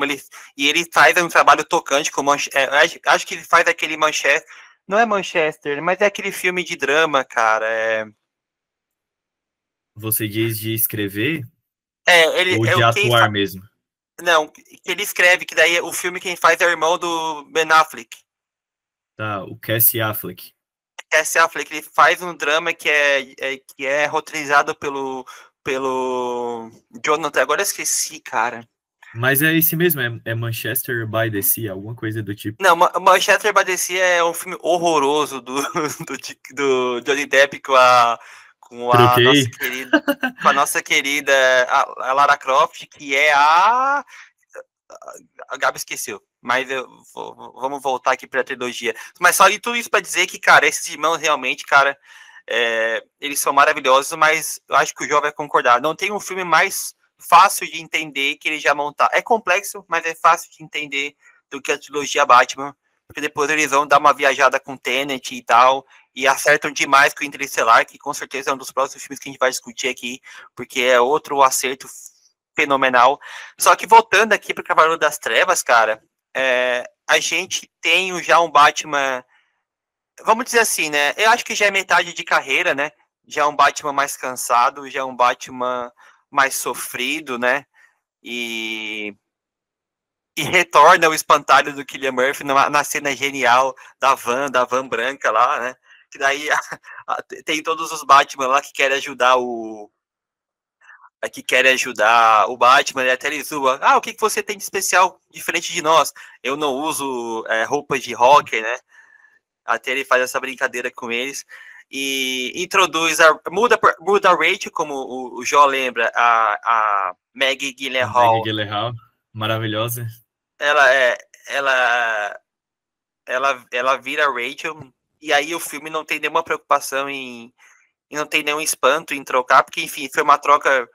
e ele faz um trabalho tocante com acho que ele faz aquele Manchester. Não é Manchester, mas é aquele filme de drama, cara. Você diz de escrever Ele ou é de o quem atuar mesmo? não, que ele escreve, que daí o filme quem faz é o irmão do Ben Affleck. Tá, o Cassie Affleck. Cassie Affleck, ele faz um drama que é roteirizado pelo Jonathan, agora eu esqueci, cara. Mas é esse mesmo, é Manchester by the Sea, alguma coisa do tipo. Não, Manchester by the Sea é um filme horroroso do Johnny Depp com a nossa Troquei. querida, com a nossa querida a Lara Croft, que é a Gabi esqueceu, mas vamos voltar aqui para a trilogia. Mas só tudo isso para dizer que, cara, esses irmãos realmente, cara, eles são maravilhosos, mas eu acho que o João vai concordar. Não tem um filme mais fácil de entender que ele já montar. É complexo, mas é fácil de entender do que a trilogia Batman, porque depois eles vão dar uma viajada com Tenet e tal, e acertam demais com o Interestelar, que com certeza é um dos próximos filmes que a gente vai discutir aqui, porque é outro acerto fenomenal. Só que voltando aqui para o Cavaleiro das Trevas, cara, a gente tem já um Batman, vamos dizer assim, né? Eu acho que já é metade de carreira, né? Já é um Batman mais cansado, já é um Batman mais sofrido, né? E, e retorna o espantalho do Cillian Murphy na cena genial da van branca lá, né? Que daí tem todos os Batman lá que querem ajudar o Batman, e até ele zoa. O que você tem de especial diferente de nós? Eu não uso roupas de rocker, né? Até ele faz essa brincadeira com eles. E introduz, muda a Rachel, como o Jó lembra, a Maggie A Maggie Gyllenhaal. Gyllenhaal, maravilhosa. Ela é, ela, ela vira a Rachel, e aí o filme não tem nenhuma preocupação e não tem nenhum espanto em trocar, porque, enfim, foi uma troca,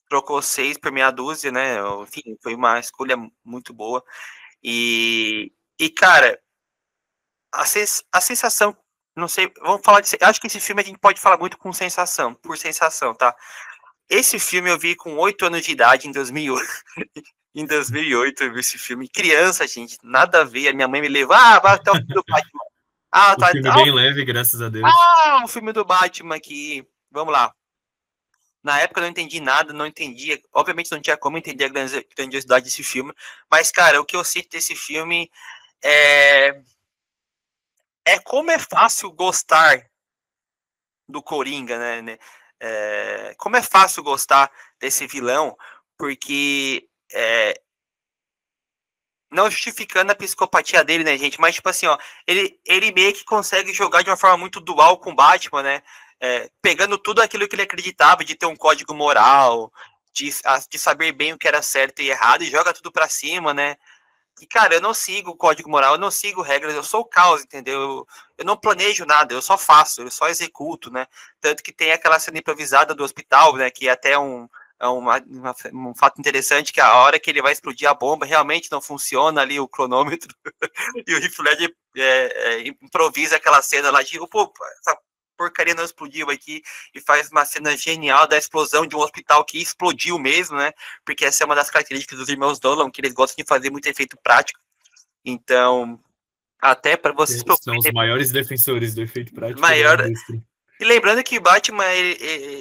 trocou 6 por meia dúzia, né? Enfim, foi uma escolha muito boa. E cara, a sensação, não sei, vamos falar de. Acho que esse filme a gente pode falar muito com sensação, por sensação, tá? Esse filme eu vi com 8 anos de idade em 2008. Em 2008 eu vi esse filme. Criança, gente, nada a ver. A minha mãe me levou, vai até o filme do Batman. O filme bem leve, graças a Deus. O filme do Batman aqui. Vamos lá. Na época eu não entendi nada, não entendia. Obviamente não tinha como entender a grandiosidade desse filme. Mas, cara, o que eu sinto desse filme é como é fácil gostar do Coringa, né? Como é fácil gostar desse vilão, porque não justificando a psicopatia dele, né, gente? Mas, tipo assim, ó, ele meio que consegue jogar de uma forma muito dual com o Batman, né? Pegando tudo aquilo que ele acreditava de ter um código moral, de saber bem o que era certo e errado, e joga tudo pra cima, né? E, cara, eu não sigo o código moral, eu não sigo regras, eu sou o caos, entendeu? Eu não planejo nada, eu só faço, eu só executo, né? Tanto que tem aquela cena improvisada do hospital, né? Que é até um fato interessante, que a hora que ele vai explodir a bomba, realmente não funciona ali o cronômetro, e o Heath Ledger improvisa aquela cena lá de, pô, essa porcaria não explodiu aqui, e faz uma cena genial da explosão de um hospital que explodiu mesmo, né? Porque essa é uma das características dos irmãos Nolan, que eles gostam de fazer muito efeito prático. Então, até para vocês São os maiores defensores do efeito prático da maior. indústria. E lembrando que Batman,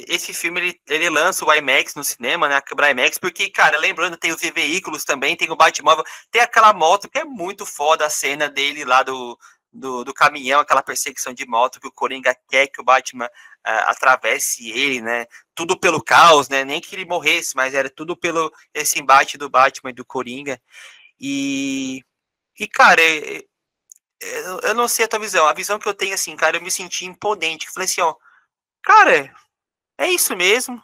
esse filme, ele lança o IMAX no cinema, né? A câmera IMAX, porque, cara, lembrando, tem os veículos também, tem o Batmóvel, tem aquela moto que é muito foda, a cena dele lá do caminhão, aquela perseguição de moto que o Coringa quer que o Batman atravesse ele, né? Tudo pelo caos, né? Nem que ele morresse, mas era tudo pelo esse embate do Batman e do Coringa. E cara, eu não sei a tua visão. A visão que eu tenho, assim, cara, eu me senti imponente. Falei assim, ó, cara, é isso mesmo.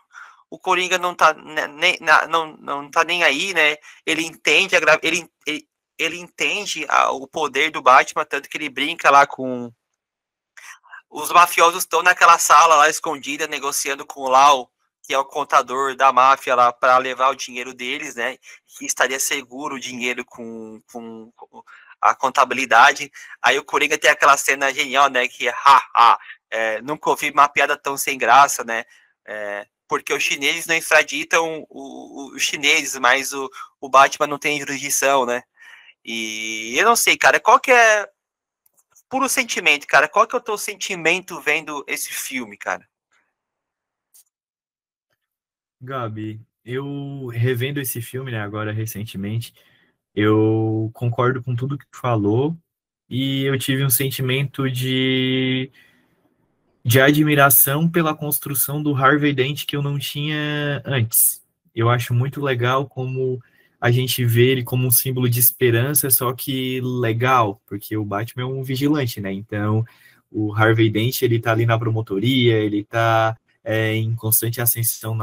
O Coringa não tá não tá nem aí, né? Ele entende ele entende o poder do Batman, tanto que ele brinca lá com os mafiosos estão naquela sala lá escondida negociando com o Lau, que é o contador da máfia lá para levar o dinheiro deles, né? Que estaria seguro o dinheiro com a contabilidade. Aí o Coringa tem aquela cena genial, né? Que é Nunca ouvi uma piada tão sem graça, né? Porque os chineses não extraditam os chineses, mas o Batman não tem jurisdição, né? E eu não sei, cara, qual que é puro sentimento, cara? Qual que é o teu sentimento vendo esse filme, cara? Gabi, eu revendo esse filme, né, agora recentemente, eu concordo com tudo que tu falou e eu tive um sentimento de admiração pela construção do Harvey Dent que eu não tinha antes. Eu acho muito legal como a gente vê ele como um símbolo de esperança, só que legal, porque o Batman é um vigilante, né? Então, o Harvey Dent, ele tá ali na promotoria, ele tá em constante ascensão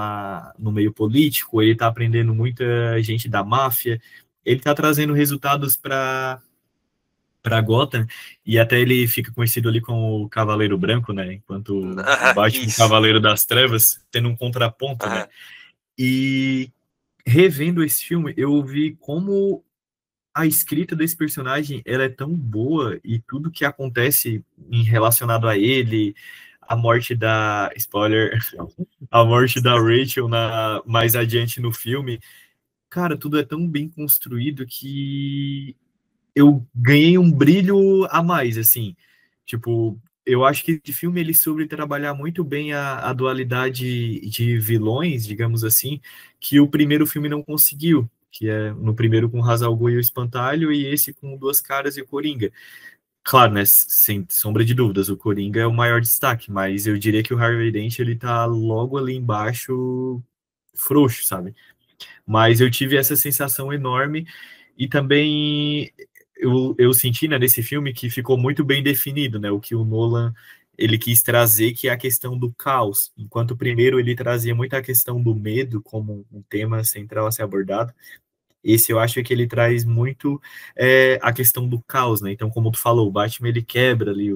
no meio político, ele tá aprendendo muita gente da máfia, ele tá trazendo resultados para Gotham, e até ele fica conhecido ali como o Cavaleiro Branco, né? Enquanto o Batman, o Isso. Cavaleiro das Trevas, tendo um contraponto, né? E revendo esse filme, eu vi como a escrita desse personagem ela é tão boa e tudo que acontece em relacionado a ele, a morte da spoiler, a morte da Rachel mais adiante no filme, cara, tudo é tão bem construído que eu ganhei um brilho a mais, assim. Tipo, eu acho que esse filme ele soube trabalhar muito bem a dualidade de vilões, digamos assim, que o primeiro filme não conseguiu, que é no primeiro com Ra's al Ghul e o Espantalho e esse com Duas Caras e o Coringa. Claro, né, sem sombra de dúvidas, o Coringa é o maior destaque, mas eu diria que o Harvey Dent ele tá logo ali embaixo, frouxo, sabe? Mas eu tive essa sensação enorme e também eu senti, né, nesse filme que ficou muito bem definido, né, o que o Nolan ele quis trazer, que é a questão do caos. Enquanto o primeiro ele trazia muito a questão do medo como um tema central a ser abordado, esse eu acho que ele traz muito a questão do caos, né? Então, como tu falou, o Batman ele quebra ali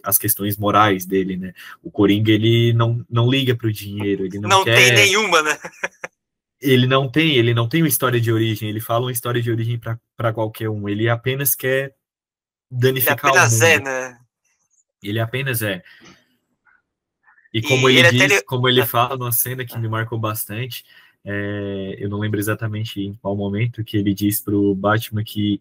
as questões morais dele, né? O Coringa ele não liga para o dinheiro, ele não Não tem quer nenhuma, né? ele não tem uma história de origem, ele fala uma história de origem para qualquer um, ele apenas quer Ele danificar o apenas é, mundo. né? Ele apenas é. E como E ele ele até. diz, como ele fala numa cena que me marcou bastante, eu não lembro exatamente em qual momento, que ele diz pro Batman que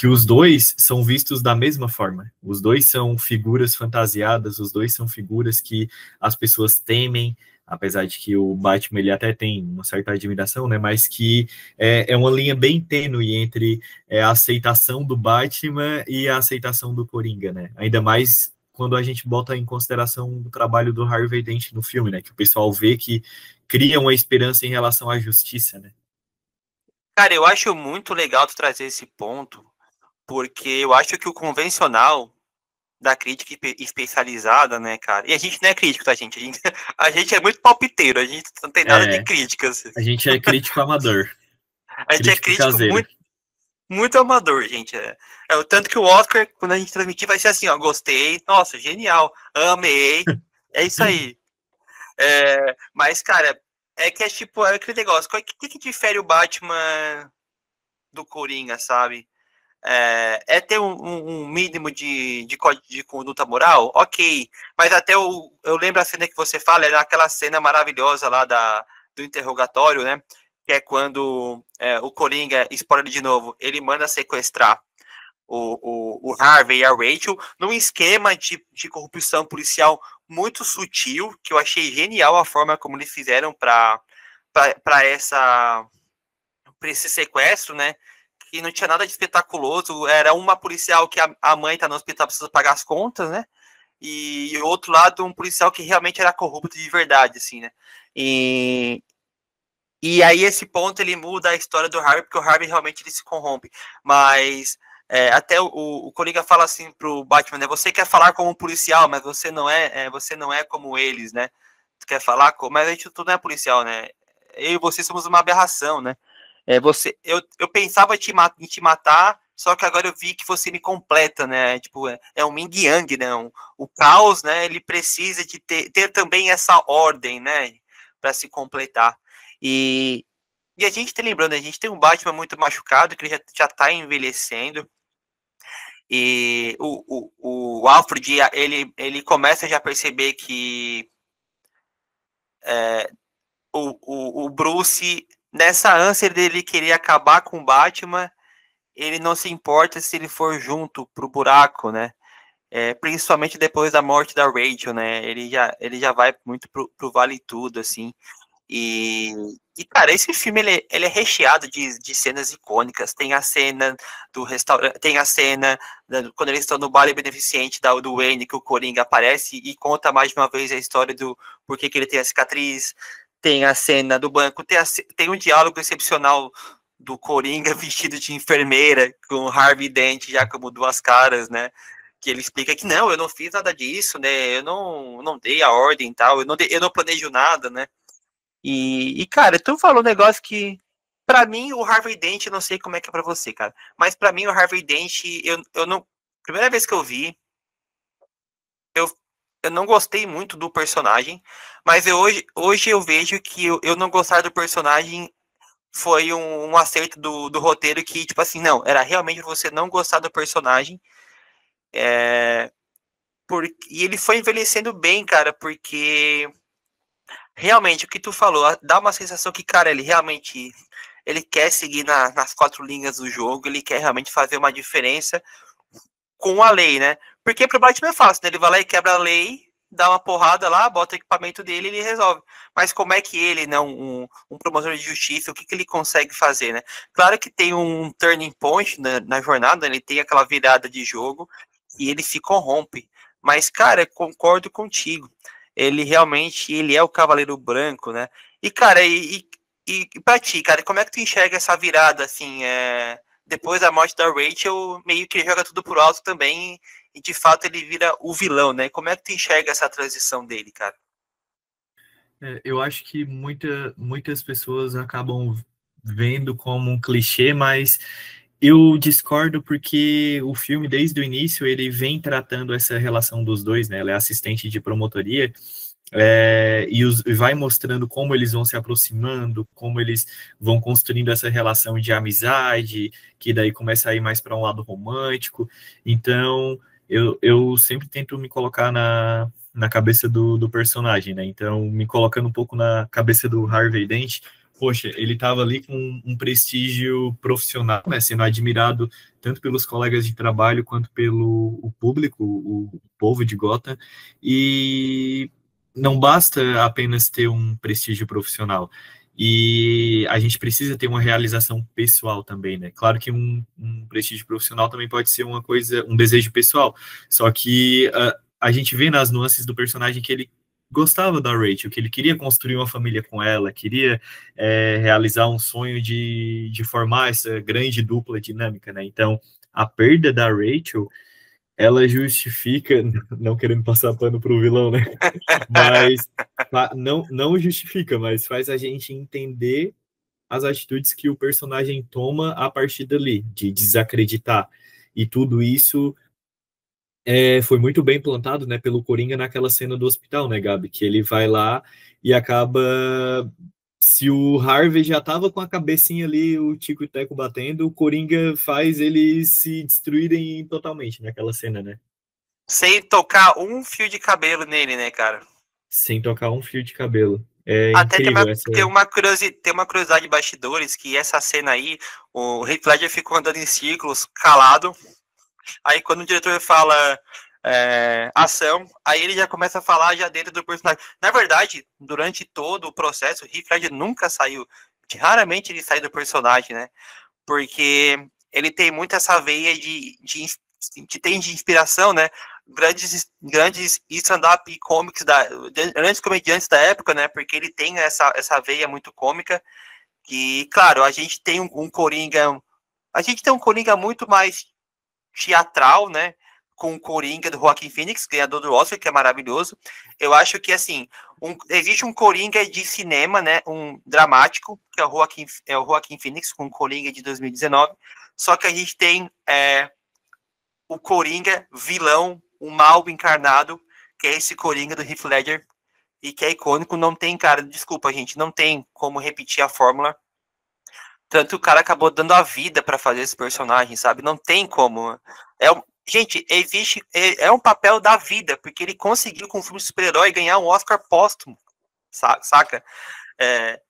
os dois são vistos da mesma forma. Os dois são figuras fantasiadas, os dois são figuras que as pessoas temem, apesar de que o Batman ele até tem uma certa admiração, né? Mas que é uma linha bem tênue entre a aceitação do Batman e a aceitação do Coringa, né? Ainda mais quando a gente bota em consideração o trabalho do Harvey Dent no filme, né? Que o pessoal vê que cria uma esperança em relação à justiça, né? Cara, eu acho muito legal tu trazer esse ponto, porque eu acho que o convencional da crítica especializada, né, cara? E a gente não é crítico, tá, gente? A gente é muito palpiteiro, a gente não tem nada de É, críticas. a gente é crítico amador, A gente é crítico crítico caseiro. muito, muito amador, gente. É o tanto que o Oscar, quando a gente transmitir, vai ser assim, ó, gostei, nossa, genial, amei, é isso aí. Mas, cara, é que é tipo, é aquele negócio, o que difere o Batman do Coringa, sabe? Ter um mínimo de código de conduta moral? Ok. Mas até eu lembro a cena que você fala, é aquela cena maravilhosa lá do interrogatório, né? Que é quando o Coringa, spoiler de novo, ele manda sequestrar o Harvey e a Rachel num esquema de corrupção policial muito sutil, que eu achei genial a forma como eles fizeram para esse sequestro, né? Que não tinha nada de espetaculoso. Era uma policial que a mãe tá no hospital, precisa pagar as contas, né? E o outro lado, um policial que realmente era corrupto de verdade, assim, né? E aí esse ponto ele muda a história do Harvey, porque o Harvey realmente ele se corrompe. Mas até o Coringa fala assim pro Batman, né? Você quer falar como um policial, mas você não é como eles, né? Tu quer falar como... Mas a gente tu não é policial, né? Eu e você somos uma aberração, né? Eu pensava em te matar, só que agora eu vi que você me completa, né? Tipo, é um yin yang, né? O caos, né? Ele precisa de ter também essa ordem, né? Para se completar. E, e a gente tá lembrando, a gente tem um Batman muito machucado, que ele já tá envelhecendo. E o Alfred, ele começa já a perceber que o Bruce, nessa ânsia dele querer acabar com o Batman, ele não se importa se ele for junto pro buraco, né? Principalmente depois da morte da Rachel, né? Ele já vai muito pro Vale Tudo, assim. E, cara, esse filme ele é recheado de cenas icônicas. Tem a cena do restaurante, tem a cena quando eles estão no baile beneficente do Wayne, que o Coringa aparece e conta mais de uma vez a história do porquê que ele tem a cicatriz. Tem a cena do banco, tem um diálogo excepcional do Coringa vestido de enfermeira, com Harvey Dent já como duas caras, né? Que ele explica que não, eu não fiz nada disso, né? Eu não dei a ordem e tal, eu não planejo nada, né? Cara, tu falou um negócio que, pra mim, o Harvey Dent, eu não sei como é que é pra você, cara, mas pra mim o Harvey Dent, eu não. Primeira vez que eu vi, eu, eu não gostei muito do personagem, mas hoje eu vejo que eu não gostar do personagem foi um acerto do roteiro que, tipo assim, não, era realmente você não gostar do personagem. E ele foi envelhecendo bem, cara, porque realmente o que tu falou dá uma sensação que, cara, ele quer seguir nas quatro linhas do jogo, ele quer realmente fazer uma diferença com a lei, né? Porque pro Batman é fácil, né? Ele vai lá e quebra a lei, dá uma porrada lá, bota o equipamento dele e ele resolve. Mas como é que ele, né, um promotor de justiça, o que ele consegue fazer, né? Claro que tem um turning point na jornada, ele tem aquela virada de jogo e ele se corrompe. Mas, cara, concordo contigo. Ele realmente, ele é o Cavaleiro Branco, né? E, cara, pra ti, cara, como é que tu enxerga essa virada, assim, depois da morte da Rachel, meio que joga tudo por alto também, e de fato ele vira o vilão, né? Como é que tu enxerga essa transição dele, cara? Eu acho que muitas pessoas acabam vendo como um clichê, mas eu discordo porque o filme, desde o início, ele vem tratando essa relação dos dois, né? Ela é assistente de promotoria, e vai mostrando como eles vão se aproximando, como eles vão construindo essa relação de amizade, que daí começa a ir mais para um lado romântico. Então, eu sempre tento me colocar na cabeça do personagem, né? Então, me colocando um pouco na cabeça do Harvey Dent, poxa, ele estava ali com um prestígio profissional, né? Sendo admirado tanto pelos colegas de trabalho quanto pelo o público, o povo de Gotham, e não basta apenas ter um prestígio profissional. E a gente precisa ter uma realização pessoal também, né? Claro que um prestígio profissional também pode ser uma coisa, um desejo pessoal. Só que a gente vê nas nuances do personagem que ele gostava da Rachel, que ele queria construir uma família com ela, queria realizar um sonho de formar essa grande dupla dinâmica, né? Então, a perda da Rachel, ela justifica, não querendo passar pano pro vilão, né? Mas não justifica, mas faz a gente entender as atitudes que o personagem toma a partir dali, de desacreditar. E tudo isso foi muito bem plantado, né, pelo Coringa naquela cena do hospital, né, Gabi? Que ele vai lá e acaba. Se o Harvey já tava com a cabecinha ali, o Tico e Teco batendo, o Coringa faz eles se destruírem totalmente naquela cena, né? Sem tocar um fio de cabelo nele, né, cara? Sem tocar um fio de cabelo. É Até incrível essa. tem uma curiosidade de bastidores que essa cena aí, o Heath Ledger ficou andando em círculos, calado. Aí quando o diretor fala ação, aí ele já começa a falar já dentro do personagem. Na verdade, durante todo o processo, o Heath Ledger nunca saiu. Raramente ele sai do personagem, né? Porque ele tem muito essa veia de inspiração, né? Grandes stand-up comics grandes comediantes da época, né? Porque ele tem essa veia muito cômica. Que, claro, a gente tem um Coringa. A gente tem um Coringa muito mais teatral, né? Com o Coringa do Joaquin Phoenix, ganhador do Oscar, que é maravilhoso. Eu acho que, assim, existe um Coringa de cinema, né? Um dramático, que é o Joaquin Phoenix, com o Coringa de 2019. Só que a gente tem o Coringa vilão, o mal encarnado, que é esse Coringa do Heath Ledger, e que é icônico. Não tem, cara, desculpa, gente, não tem como repetir a fórmula. Tanto o cara acabou dando a vida para fazer esse personagem, sabe? Não tem como. Gente, existe. É um papel da vida, porque ele conseguiu, com o filme de super-herói, ganhar um Oscar póstumo, saca? É,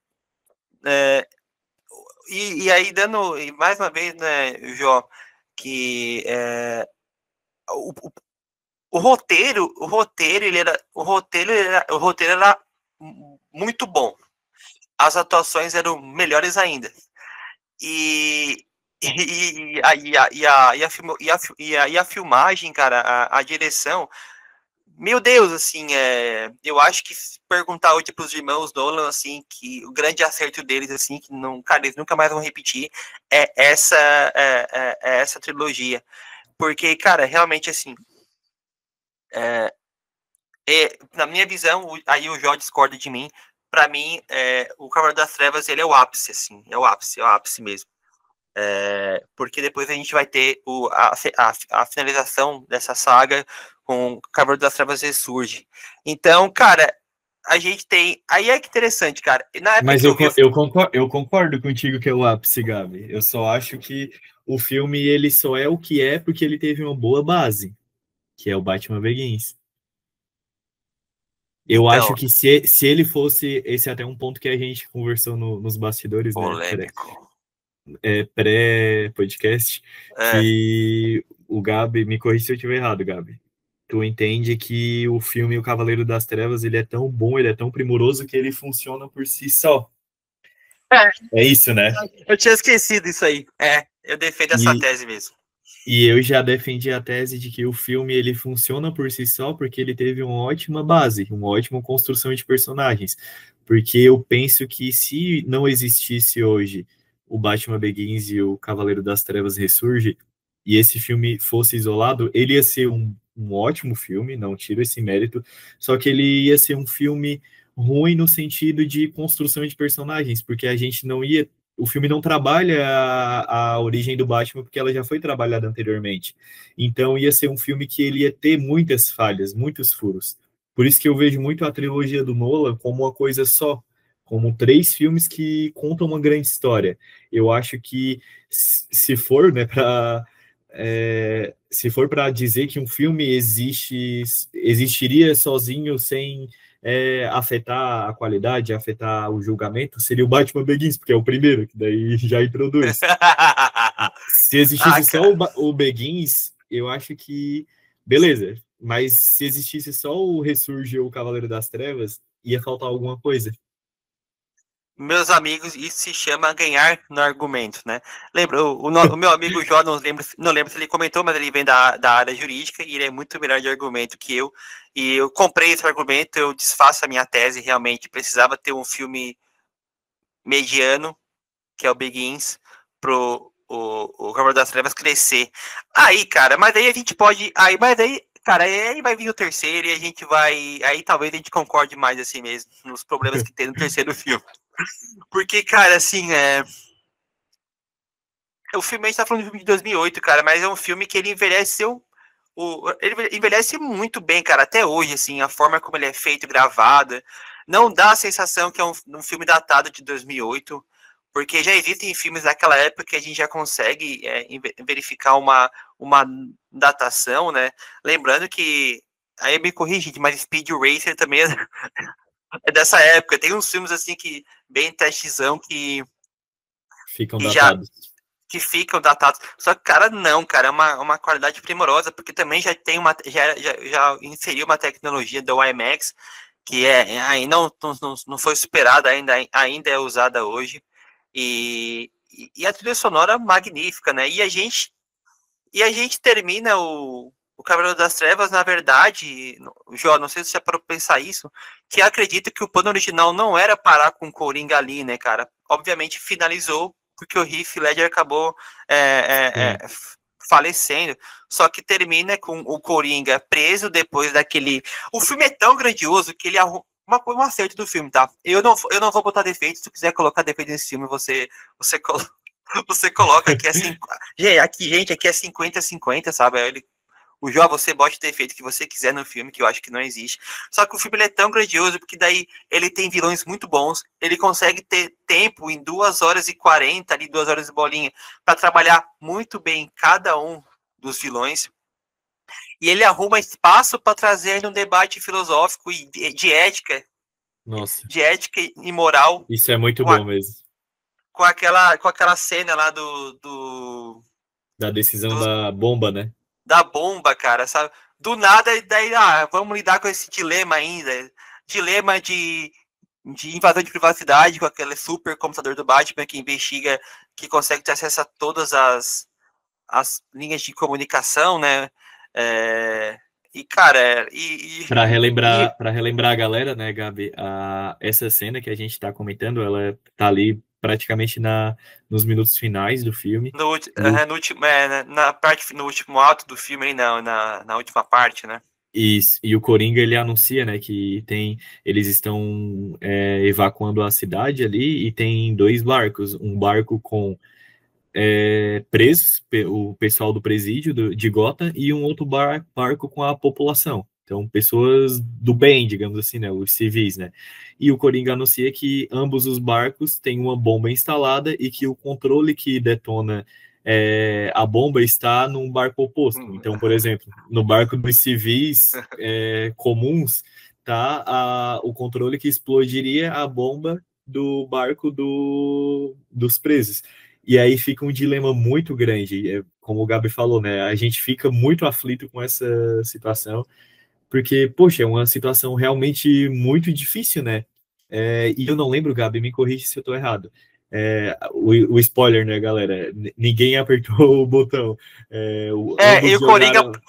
é, e aí, dando. E mais uma vez, né, Jó, que o, o, o roteiro era muito bom. As atuações eram melhores ainda. E a filmagem, cara, a direção, meu Deus, assim, eu acho que se perguntar hoje para os irmãos Nolan, assim, que o grande acerto deles, assim, que não, cara, eles nunca mais vão repetir, é essa trilogia. Porque, cara, realmente, assim, na minha visão, aí o Jó discorda de mim, para mim, o Cavaleiro das Trevas, ele é o ápice, assim, é o ápice mesmo. Porque depois a gente vai ter a finalização dessa saga com o Cavaleiro das Trevas Ressurge. Então, cara, a gente tem. Aí é que interessante, cara. Na época Mas que eu vi. eu concordo contigo que é o ápice, Gabi. Eu só acho que o filme ele só é o que é porque ele teve uma boa base, que é o Batman Begins. Eu acho Então, que se ele fosse, esse é até um ponto que a gente conversou nos bastidores, né, polêmico. pré-podcast, É. que o Gabi, me corrija se eu estiver errado, Gabi. Tu entende que o filme O Cavaleiro das Trevas, ele é tão bom, ele é tão primoroso que ele funciona por si só. É isso, né? Eu tinha esquecido isso aí. Eu defendo essa E, tese mesmo. e eu já defendi a tese de que o filme ele funciona por si só porque ele teve uma ótima base, uma ótima construção de personagens. Porque eu penso que se não existisse hoje o Batman Begins e o Cavaleiro das Trevas Ressurge, e esse filme fosse isolado, ele ia ser um ótimo filme, não tiro esse mérito, só que ele ia ser um filme ruim no sentido de construção de personagens, porque a gente não ia o filme não trabalha a origem do Batman porque ela já foi trabalhada anteriormente. Então ia ser um filme que ele ia ter muitas falhas, muitos furos. Por isso que eu vejo muito a trilogia do Nolan como uma coisa só, como 3 filmes que contam uma grande história. Eu acho que se for, né, para se for para dizer que um filme existiria sozinho sem afetar a qualidade, afetar o julgamento, seria o Batman Begins, porque é o primeiro, que daí já introduz. Se existisse só Cara. o Begins, eu acho que beleza, mas se existisse só o Ressurge ou o Cavaleiro das Trevas, ia faltar alguma coisa. Meus amigos, isso se chama ganhar no argumento, né? Lembra, o meu amigo Jó, não lembro se ele comentou, mas ele vem da área jurídica e ele é muito melhor de argumento que eu. E eu comprei esse argumento, eu desfaço a minha tese, realmente. Precisava ter um filme mediano, que é o Begins, pro o Cavaleiro das Trevas crescer. Aí, cara, mas aí a gente pode. Mas aí, cara, aí vai vir o terceiro e a gente vai. Aí talvez a gente concorde mais assim mesmo, nos problemas que tem no terceiro filme. Porque, cara, assim, o filme, a gente tá falando de um filme de 2008, cara, mas é um filme que ele envelheceu. Ele envelhece muito bem, cara, até hoje, assim, a forma como ele é feito, gravada. Não dá a sensação que é um filme datado de 2008, porque já existem filmes daquela época que a gente já consegue verificar uma datação, né? Lembrando que. Aí me corrige, mas Speed Racer também é dessa época. Tem uns filmes assim que bem testzão Ficam que já datados. que ficam datados. Só que, cara, não, cara, é uma qualidade primorosa, porque também já tem já inseriu uma tecnologia do IMAX, que aí não foi superada ainda é usada hoje. E a trilha sonora magnífica, né? E a gente termina o Cavaleiro das Trevas, na verdade, Jó, não sei se você parou pra pensar isso, que acredito que o plano original não era parar com o Coringa ali, né, cara? Obviamente finalizou, porque o Heath Ledger acabou falecendo, só que termina com o Coringa preso depois daquele... O filme é tão grandioso que ele arruma um acerto do filme, tá? Eu não vou botar defeitos, se tu quiser colocar defeito nesse filme, você coloca. Você coloca aqui assim. Gente, aqui é 50-50, sabe? O Jó, você bote o defeito que você quiser no filme, que eu acho que não existe. Só que o filme ele é tão grandioso, porque daí ele tem vilões muito bons, ele consegue ter tempo em 2 horas e 40, ali, 2 horas de bolinha, para trabalhar muito bem cada um dos vilões. E ele arruma espaço para trazer ainda um debate filosófico e Nossa, de ética e moral isso é muito com, a, bom mesmo. com aquela cena lá Da decisão do, da bomba, né? da bomba, cara, sabe? Do nada, daí, vamos lidar com esse dilema ainda. Dilema de invasão de privacidade com aquele super computador do Batman que investiga, que consegue ter acesso a todas as linhas de comunicação, né? E, cara, Para relembrar a galera, né, Gabi, essa cena que a gente está comentando, ela tá ali praticamente nos minutos finais do filme. no último, na parte, no último ato do filme, aí, não, na última parte, né? E o Coringa, ele anuncia, né, que eles estão evacuando a cidade ali e tem dois barcos, um barco com presos, o pessoal do presídio de Gotham, e um outro barco com a população. Então, pessoas do bem, digamos assim, né, os civis, né? E o Coringa anuncia que ambos os barcos têm uma bomba instalada e que o controle que detona a bomba está num barco oposto. Então, por exemplo, no barco dos civis comuns, tá o controle que explodiria a bomba do barco dos presos. E aí fica um dilema muito grande, como o Gabi falou, né? A gente fica muito aflito com essa situação, porque, poxa, é uma situação realmente muito difícil, né? E eu não lembro, Gabi, me corrige se eu tô errado. O spoiler, né, galera? Ninguém apertou o botão. E Ambos o Coringa. jogaram.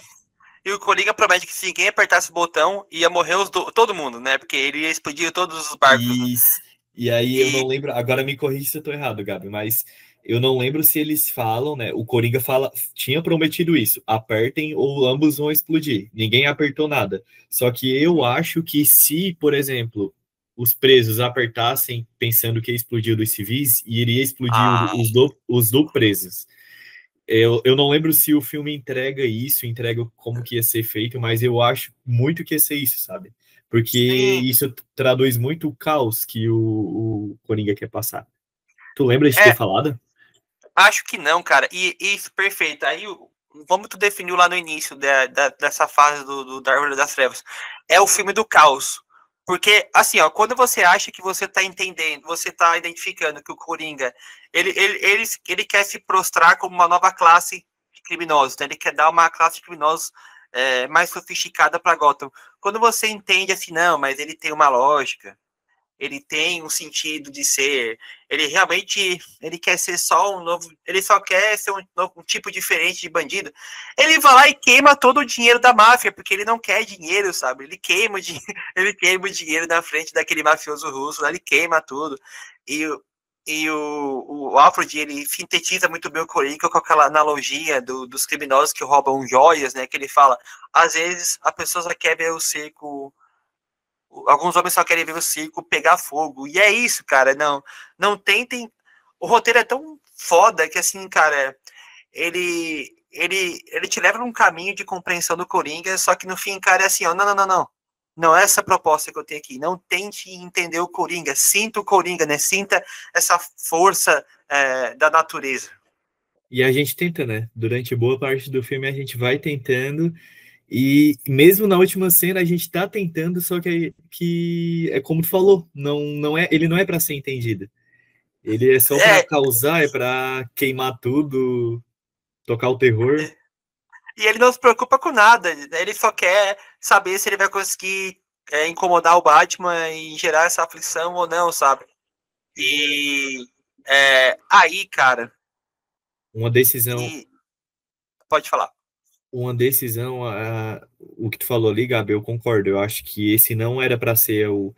E o Coringa promete que se ninguém apertasse o botão, ia morrer todo mundo, né? Porque ele ia explodir todos os barcos, né? E aí eu não E, lembro, agora me corrija se eu tô errado, Gabi, mas eu não lembro se eles falam, né? O Coringa tinha prometido isso, apertem ou ambos vão explodir. Ninguém apertou nada. Só que eu acho que se, por exemplo, os presos apertassem pensando que ia explodir o dos civis, iria explodir ah, os do presos. Eu não lembro se o filme entrega isso, entrega como que ia ser feito, mas eu acho muito que ia ser isso, sabe? Porque sim, isso traduz muito o caos que o Coringa quer passar. Tu lembra de ter é, falado? acho que não, cara. E isso, perfeito. Aí, como tu definiu lá no início dessa fase da Árvore das Trevas, é o filme do caos. Porque, assim, ó, quando você acha que você tá entendendo, você tá identificando que o Coringa, ele quer se prostrar como uma nova classe de criminosos, né? Ele quer dar uma classe de criminosos mais sofisticada para Gotham. Quando você entende assim, não, mas ele tem uma lógica, ele tem um sentido de ser, ele realmente ele quer ser só um novo, ele só quer ser um tipo diferente de bandido. Ele vai lá e queima todo o dinheiro da máfia, porque ele não quer dinheiro, sabe? Ele queima ele queima o dinheiro na frente daquele mafioso russo, ele queima tudo. E o Alfred, ele sintetiza muito bem o Coringa com aquela analogia dos criminosos que roubam joias, né? Que ele fala, às vezes a pessoa só quer ver o circo, alguns homens só querem ver o circo pegar fogo. E é isso, cara. Não tentem. O roteiro é tão foda que, assim, cara, ele te leva num caminho de compreensão do Coringa, só que no fim, cara, é assim, ó, não. Não é essa a proposta que eu tenho aqui. Não tente entender o Coringa. Sinta o Coringa, né? Sinta essa força da natureza. E a gente tenta, né? Durante boa parte do filme a gente vai tentando, e mesmo na última cena a gente tá tentando, só que é como tu falou, ele não é para ser entendido. Ele é só para É, causar, é para queimar tudo, tocar o terror. e ele não se preocupa com nada. Ele só quer saber se ele vai conseguir incomodar o Batman e gerar essa aflição ou não, sabe? E aí, cara, Uma decisão, e pode falar. uma decisão, o que tu falou ali, Gabi, eu concordo. Eu acho que esse não era para ser o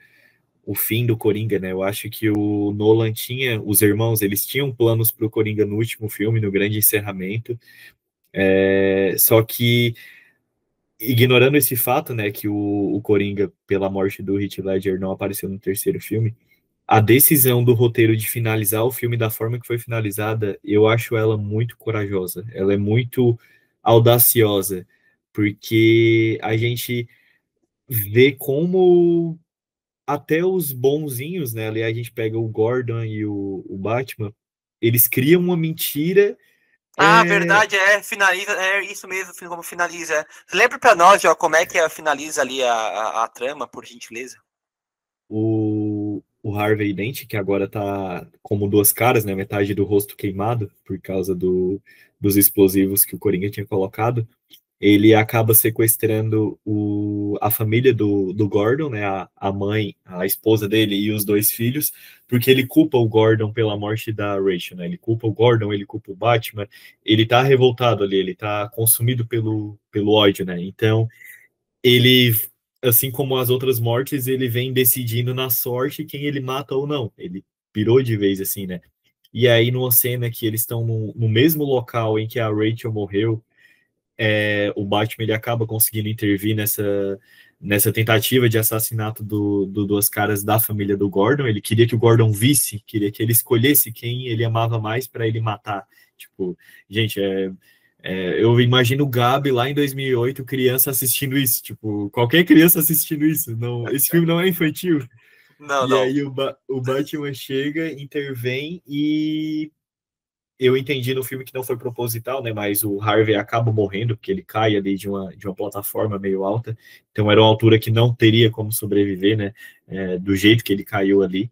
fim do Coringa, né? Eu acho que o Nolan tinha, os irmãos, eles tinham planos para o Coringa no último filme, no grande encerramento. Só que, ignorando esse fato, né, que o Coringa, pela morte do Heath Ledger, não apareceu no terceiro filme, a decisão do roteiro de finalizar o filme da forma que foi finalizada, eu acho ela muito corajosa. Ela é muito audaciosa, porque a gente vê como até os bonzinhos, né? Ali a gente pega o Gordon e o Batman, eles criam uma mentira Ah, verdade, finaliza, é isso mesmo, como finaliza. Lembra pra nós, ó, como é que finaliza ali a trama, por gentileza? O Harvey Dent, que agora tá como duas caras, né? Metade do rosto queimado por causa dos explosivos que o Coringa tinha colocado. Ele acaba sequestrando a família do Gordon, né, a mãe, a esposa dele e os dois filhos, porque ele culpa o Gordon pela morte da Rachel, né? Ele culpa o Gordon, ele culpa o Batman, ele tá revoltado ali, ele tá consumido pelo ódio, né? Então, ele, assim como as outras mortes, ele vem decidindo na sorte quem ele mata ou não. Ele pirou de vez, assim, né? E aí, numa cena que eles estão no mesmo local em que a Rachel morreu, o Batman ele acaba conseguindo intervir nessa tentativa de assassinato do duas caras da família do Gordon. Ele queria que o Gordon visse, queria que ele escolhesse quem ele amava mais para ele matar. Tipo, gente, eu imagino o Gabi lá em 2008, criança assistindo isso. Tipo, qualquer criança assistindo isso. Não, esse filme não é infantil. Não, E não. aí o Batman chega, intervém e eu entendi no filme que não foi proposital, né? Mas o Harvey acaba morrendo, porque ele cai ali de uma plataforma meio alta. Então era uma altura que não teria como sobreviver, né? Do jeito que ele caiu ali.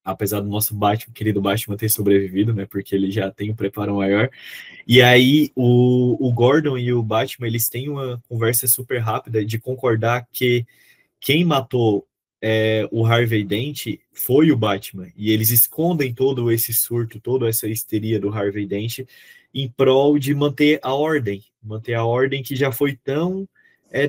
Apesar do nosso Batman, querido Batman, ter sobrevivido, né? Porque ele já tem um preparo maior. E aí o Gordon e o Batman, eles têm uma conversa super rápida de concordar que quem matou o Harvey Dent foi o Batman. E eles escondem todo esse surto, toda essa histeria do Harvey Dent em prol de manter a ordem que já foi tão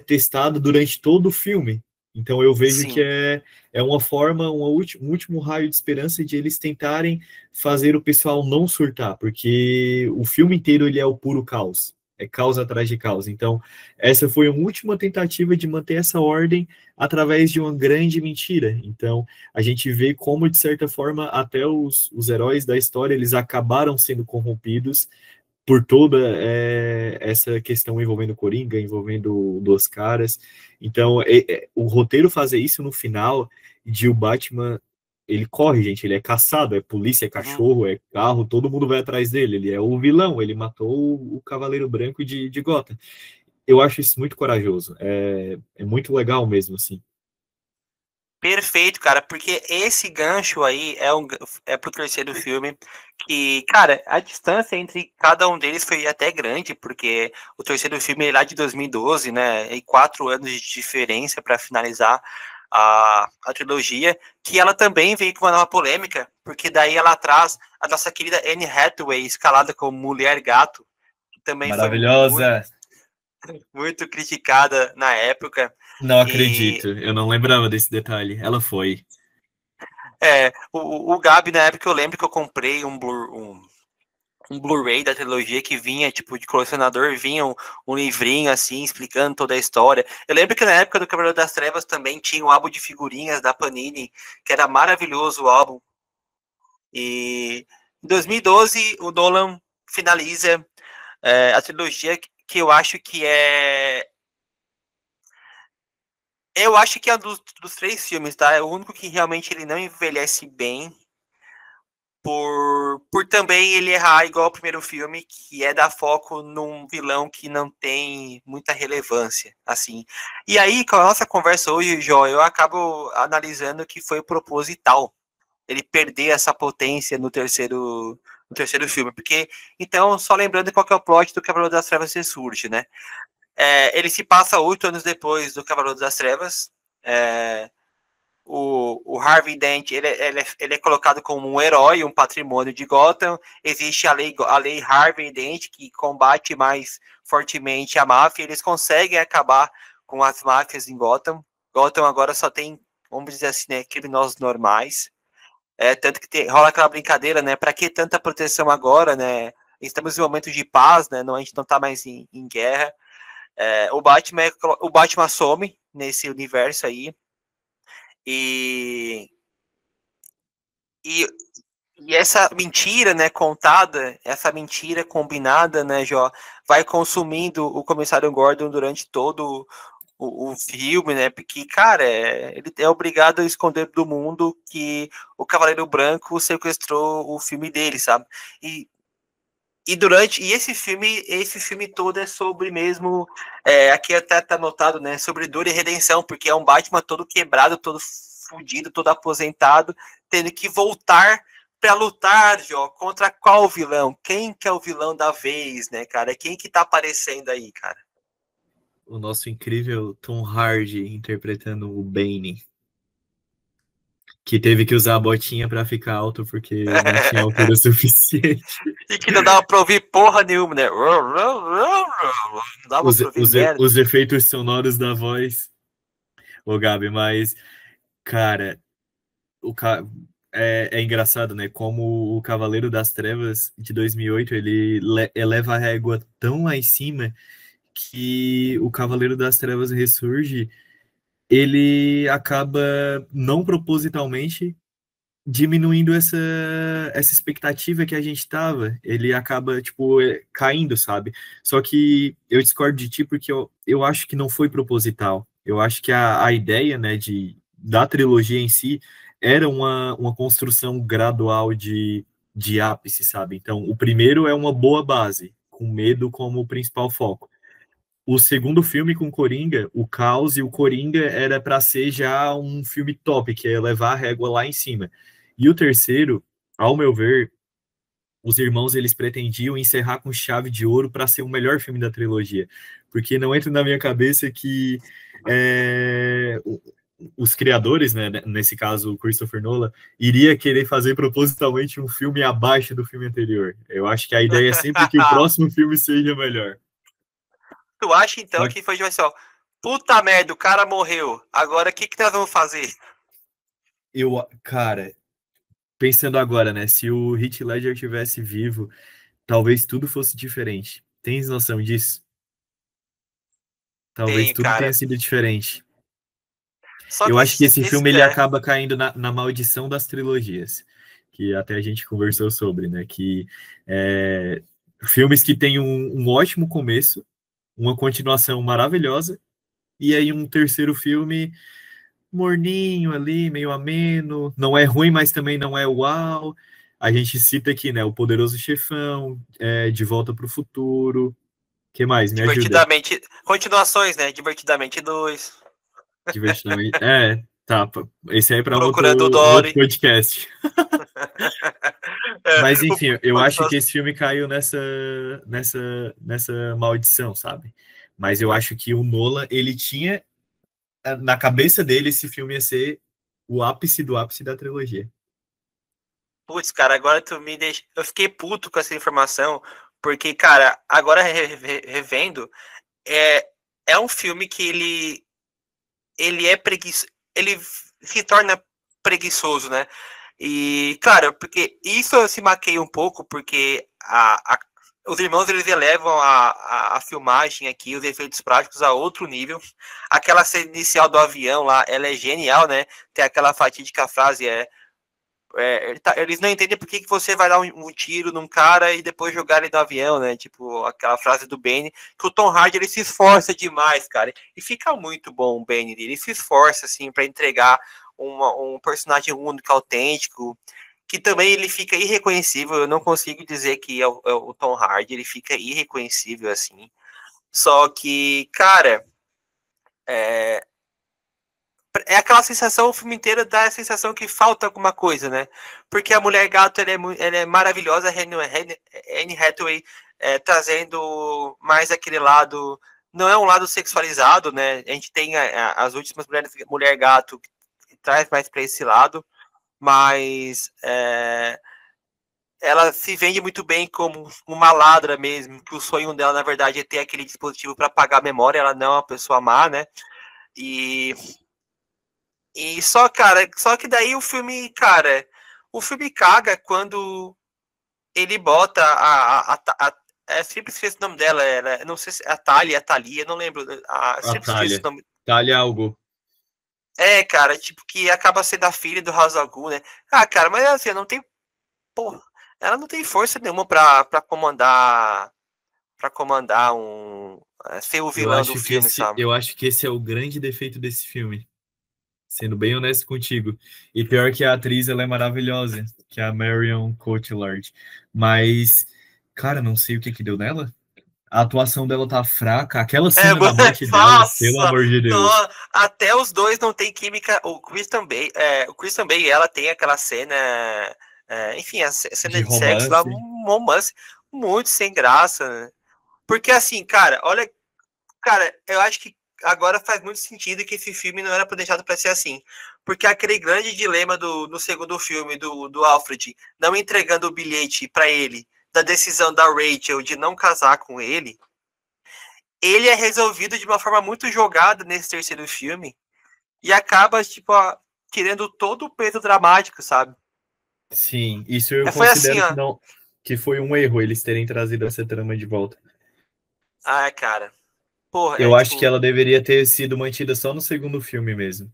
testada durante todo o filme. Então eu vejo que Sim. é uma forma, um último raio de esperança de eles tentarem fazer o pessoal não surtar, porque o filme inteiro ele é o puro caos. É caos atrás de caos. Então, essa foi uma última tentativa de manter essa ordem através de uma grande mentira. Então, a gente vê como, de certa forma, até os heróis da história, eles acabaram sendo corrompidos por toda essa questão envolvendo Coringa, envolvendo Duas Caras. Então, o roteiro fazer isso no final, de o Batman, ele corre, gente, ele é caçado, é polícia, é Uhum. cachorro, é carro, todo mundo vai atrás dele, ele é o vilão, ele matou o Cavaleiro Branco de Gotham. Eu acho isso muito corajoso, é muito legal mesmo, assim. Perfeito, cara, porque esse gancho aí é pro terceiro filme que, cara, a distância entre cada um deles foi até grande, porque o terceiro filme é lá de 2012, né, e 4 anos de diferença para finalizar a trilogia, que ela também veio com uma nova polêmica, porque daí ela traz a nossa querida Anne Hathaway escalada como Mulher Gato, que também foi muito, Maravilhosa. muito criticada na época, Não e acredito, eu não lembrava desse detalhe. Ela foi. o Gabi, na época, eu lembro que eu comprei um Blu-ray da trilogia que vinha, tipo, de colecionador, vinha um livrinho, assim, explicando toda a história. Eu lembro que na época do Cavaleiro das Trevas também tinha um álbum de figurinhas da Panini, que era maravilhoso o álbum. E em 2012, o Nolan finaliza a trilogia que eu acho que é... Eu acho que é um dos três filmes, tá? É o único que realmente ele não envelhece bem, por também ele errar igual o primeiro filme, que é dar foco num vilão que não tem muita relevância, assim. E aí, com a nossa conversa hoje, Jó, eu acabo analisando que foi proposital ele perder essa potência no terceiro filme, porque, então, só lembrando qual que é o plot do Cavaleiro das Trevas ressurge, né? Ele se passa 8 anos depois do Cavaleiro das Trevas, o Harvey Dent ele é colocado como um herói, um patrimônio de Gotham. Existe a lei Harvey Dent que combate mais fortemente a máfia. Eles conseguem acabar com as máfias em Gotham. Gotham agora só tem, vamos dizer assim, né, criminosos normais. Tanto que rola aquela brincadeira, né? Para que tanta proteção agora, né? Estamos em um momento de paz, né? Não, a gente não está mais em guerra. O Batman some nesse universo aí. E, e, e essa mentira, né, contada, essa mentira combinada, né, Jó, vai consumindo o comissário Gordon durante todo o filme, né, porque, cara, ele é obrigado a esconder do mundo que o Cavaleiro Branco sequestrou o filme dele, sabe? E, E esse filme todo é sobre mesmo, aqui até tá anotado, né, sobre dor e redenção, porque é um Batman todo quebrado, todo fudido, todo aposentado, tendo que voltar para lutar, Jó, contra qual vilão? Quem que é o vilão da vez, né, cara? Quem que tá aparecendo aí, cara? O nosso incrível Tom Hardy interpretando o Bane, que teve que usar a botinha para ficar alto porque não tinha altura suficiente. E que não dava pra ouvir porra nenhuma, né? Não dava pra ouvir merda. Os efeitos sonoros da voz, ô Gabi, mas, cara, é engraçado, né? Como o Cavaleiro das Trevas de 2008 ele eleva a régua tão lá em cima que o Cavaleiro das Trevas ressurge, ele acaba não propositalmente diminuindo essa expectativa que a gente tava. Ele acaba, tipo, caindo, sabe? Só que eu discordo de ti porque eu acho que não foi proposital. Eu acho que a ideia, né, da trilogia em si era uma construção gradual de ápice, sabe? Então, o primeiro é uma boa base, com medo como principal foco. O segundo filme com Coringa, o Caos e o Coringa era para ser já um filme top, que é levar a régua lá em cima. E o terceiro, ao meu ver, os irmãos eles pretendiam encerrar com chave de ouro para ser o melhor filme da trilogia, porque não entra na minha cabeça que os criadores, né, nesse caso o Christopher Nolan, iria querer fazer propositalmente um filme abaixo do filme anterior. Eu acho que a ideia é sempre que o próximo filme seja melhor. Tu acha, então, que foi tipo assim, ó, puta merda, o cara morreu. Agora, o que nós vamos fazer? Cara, pensando agora, né, se o Heath Ledger tivesse vivo, talvez tudo fosse diferente. Tens noção disso? Talvez Tenho, tudo tenha cara. sido diferente. Só Eu que acho que esse filme ele é. acaba caindo na maldição das trilogias, que até a gente conversou sobre, né, que filmes que têm um ótimo começo, uma continuação maravilhosa, e aí um terceiro filme morninho ali, meio ameno, não é ruim, mas também não é uau. A gente cita aqui, né, O Poderoso Chefão, De Volta para o Futuro, que mais? Me ajuda. Divertidamente. Continuações, né? Divertidamente 2. Divertidamente. Tá. Esse aí é para Procurando o um outro Dory. podcast. Mas enfim, eu acho que Continuação. esse filme caiu nessa maldição, sabe? Mas eu acho que o Nolan, ele tinha na cabeça dele esse filme ia ser o ápice do ápice da trilogia. Putz, cara, agora tu me deixa. Eu fiquei puto com essa informação, porque, cara, agora revendo, é, é um filme que ele é preguiçoso. Ele se torna preguiçoso, né? E, claro, porque isso se maqueia um pouco, porque os irmãos eles elevam a filmagem aqui, os efeitos práticos a outro nível. Aquela cena inicial do avião lá, ela é genial, né? Tem aquela fatídica frase, eles não entendem por que você vai dar um tiro num cara e depois jogar ele do avião, né? Tipo, aquela frase do Bane, que o Tom Hardy ele se esforça demais, cara. E fica muito bom o Bane, ele se esforça, assim, para entregar um personagem único, autêntico, que também ele fica irreconhecível. Eu não consigo dizer que é o Tom Hardy, ele fica irreconhecível, assim. Só que, cara, é, é aquela sensação, o filme inteiro dá a sensação que falta alguma coisa, né? Porque a Mulher Gato ela é maravilhosa, a Anne Hathaway trazendo mais aquele lado, não é um lado sexualizado, né? A gente tem as últimas Mulher Gato que traz mais para esse lado, mas ela se vende muito bem como uma ladra mesmo, que o sonho dela, na verdade, é ter aquele dispositivo para apagar a memória, ela não é uma pessoa má, né? E só, cara, só que daí o filme caga quando ele bota sempre esqueci o nome dela, não sei se é a Thalia, não lembro, A sempre esqueço Thalia. o nome. Thalia algo. Cara, tipo, que acaba sendo a filha do Ra's al Ghul, né? Ah, cara, mas assim, não tem, porra, ela não tem força nenhuma pra comandar ser o vilão do filme, sabe? Eu acho que esse é o grande defeito desse filme, sendo bem honesto contigo. E pior que a atriz, ela é maravilhosa, que é a Marion Cotillard. Mas, Cara, não sei o que deu nela. A atuação dela tá fraca. Aquela É, cena da morte dela, pelo nossa! amor de Deus. Até os dois não tem química. O Christian Bale e ela tem aquela cena. Enfim, a cena De de sexo lá, romance. um romance muito sem graça, né? Porque assim, cara, olha. Cara, eu acho que agora faz muito sentido que esse filme não era planejado para ser assim. Porque aquele grande dilema no segundo filme do Alfred, não entregando o bilhete para ele, da decisão da Rachel de não casar com ele é resolvido de uma forma muito jogada nesse terceiro filme e acaba, tipo, querendo todo o peso dramático, sabe? Sim, isso eu Foi assim, considero que ó. não, que foi um erro eles terem trazido essa trama de volta. Ah, cara. Porra, Eu acho que tipo, ela deveria ter sido mantida só no segundo filme mesmo.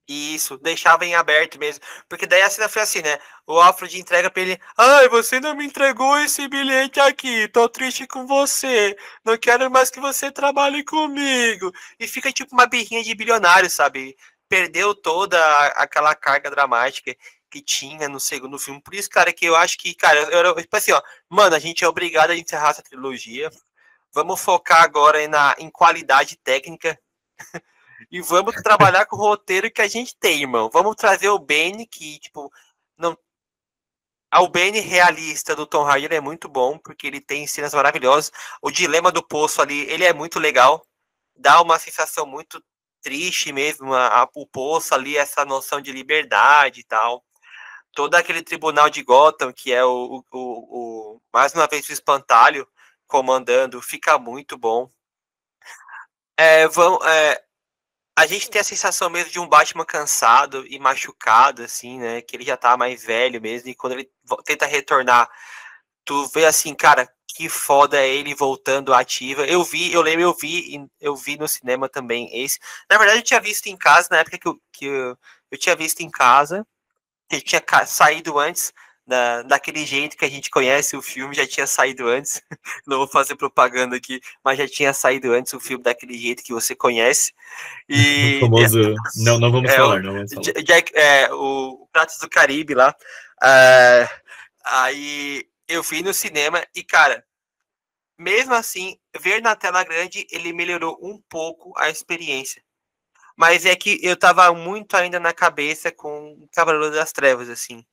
isso, deixava em aberto mesmo. Porque daí a cena foi assim, né? O Alfred entrega pra ele: Ai, você não me entregou esse bilhete aqui. Tô triste com você. Não quero mais que você trabalhe comigo. E fica tipo uma birrinha de bilionário, sabe? Perdeu toda aquela carga dramática que tinha no segundo filme. Por isso, cara, que eu acho que, cara, tipo assim, ó, mano, a gente é obrigado a encerrar essa trilogia. Vamos focar agora em qualidade técnica e vamos trabalhar com o roteiro que a gente tem, irmão. Vamos trazer o Bane, que, tipo, não. O Bane realista do Tom Hardy é muito bom, porque ele tem cenas maravilhosas. O dilema do poço ali, ele é muito legal. Dá uma sensação muito triste mesmo, o poço ali, essa noção de liberdade e tal. Todo aquele tribunal de Gotham, que é mais uma vez o espantalho comandando, fica muito bom. É, a gente tem a sensação mesmo de um Batman cansado e machucado, assim, né? Que ele já tá mais velho mesmo. E quando ele tenta retornar, tu vê assim, cara, que foda é ele voltando ativa. Eu vi no cinema também esse. Na verdade, eu tinha visto em casa, na época eu tinha visto em casa. Ele tinha saído antes, daquele jeito que a gente conhece o filme, já tinha saído antes. Não vou fazer propaganda aqui, mas já tinha saído antes o filme daquele jeito que você conhece. O E famoso. Não, não vamos é, o, falar, não vamos falar. o Pratos do Caribe lá. Aí eu vi no cinema e, cara, mesmo assim, ver na tela grande, ele melhorou um pouco a experiência. Mas é que eu tava muito ainda na cabeça com Cavaleiro das Trevas, assim.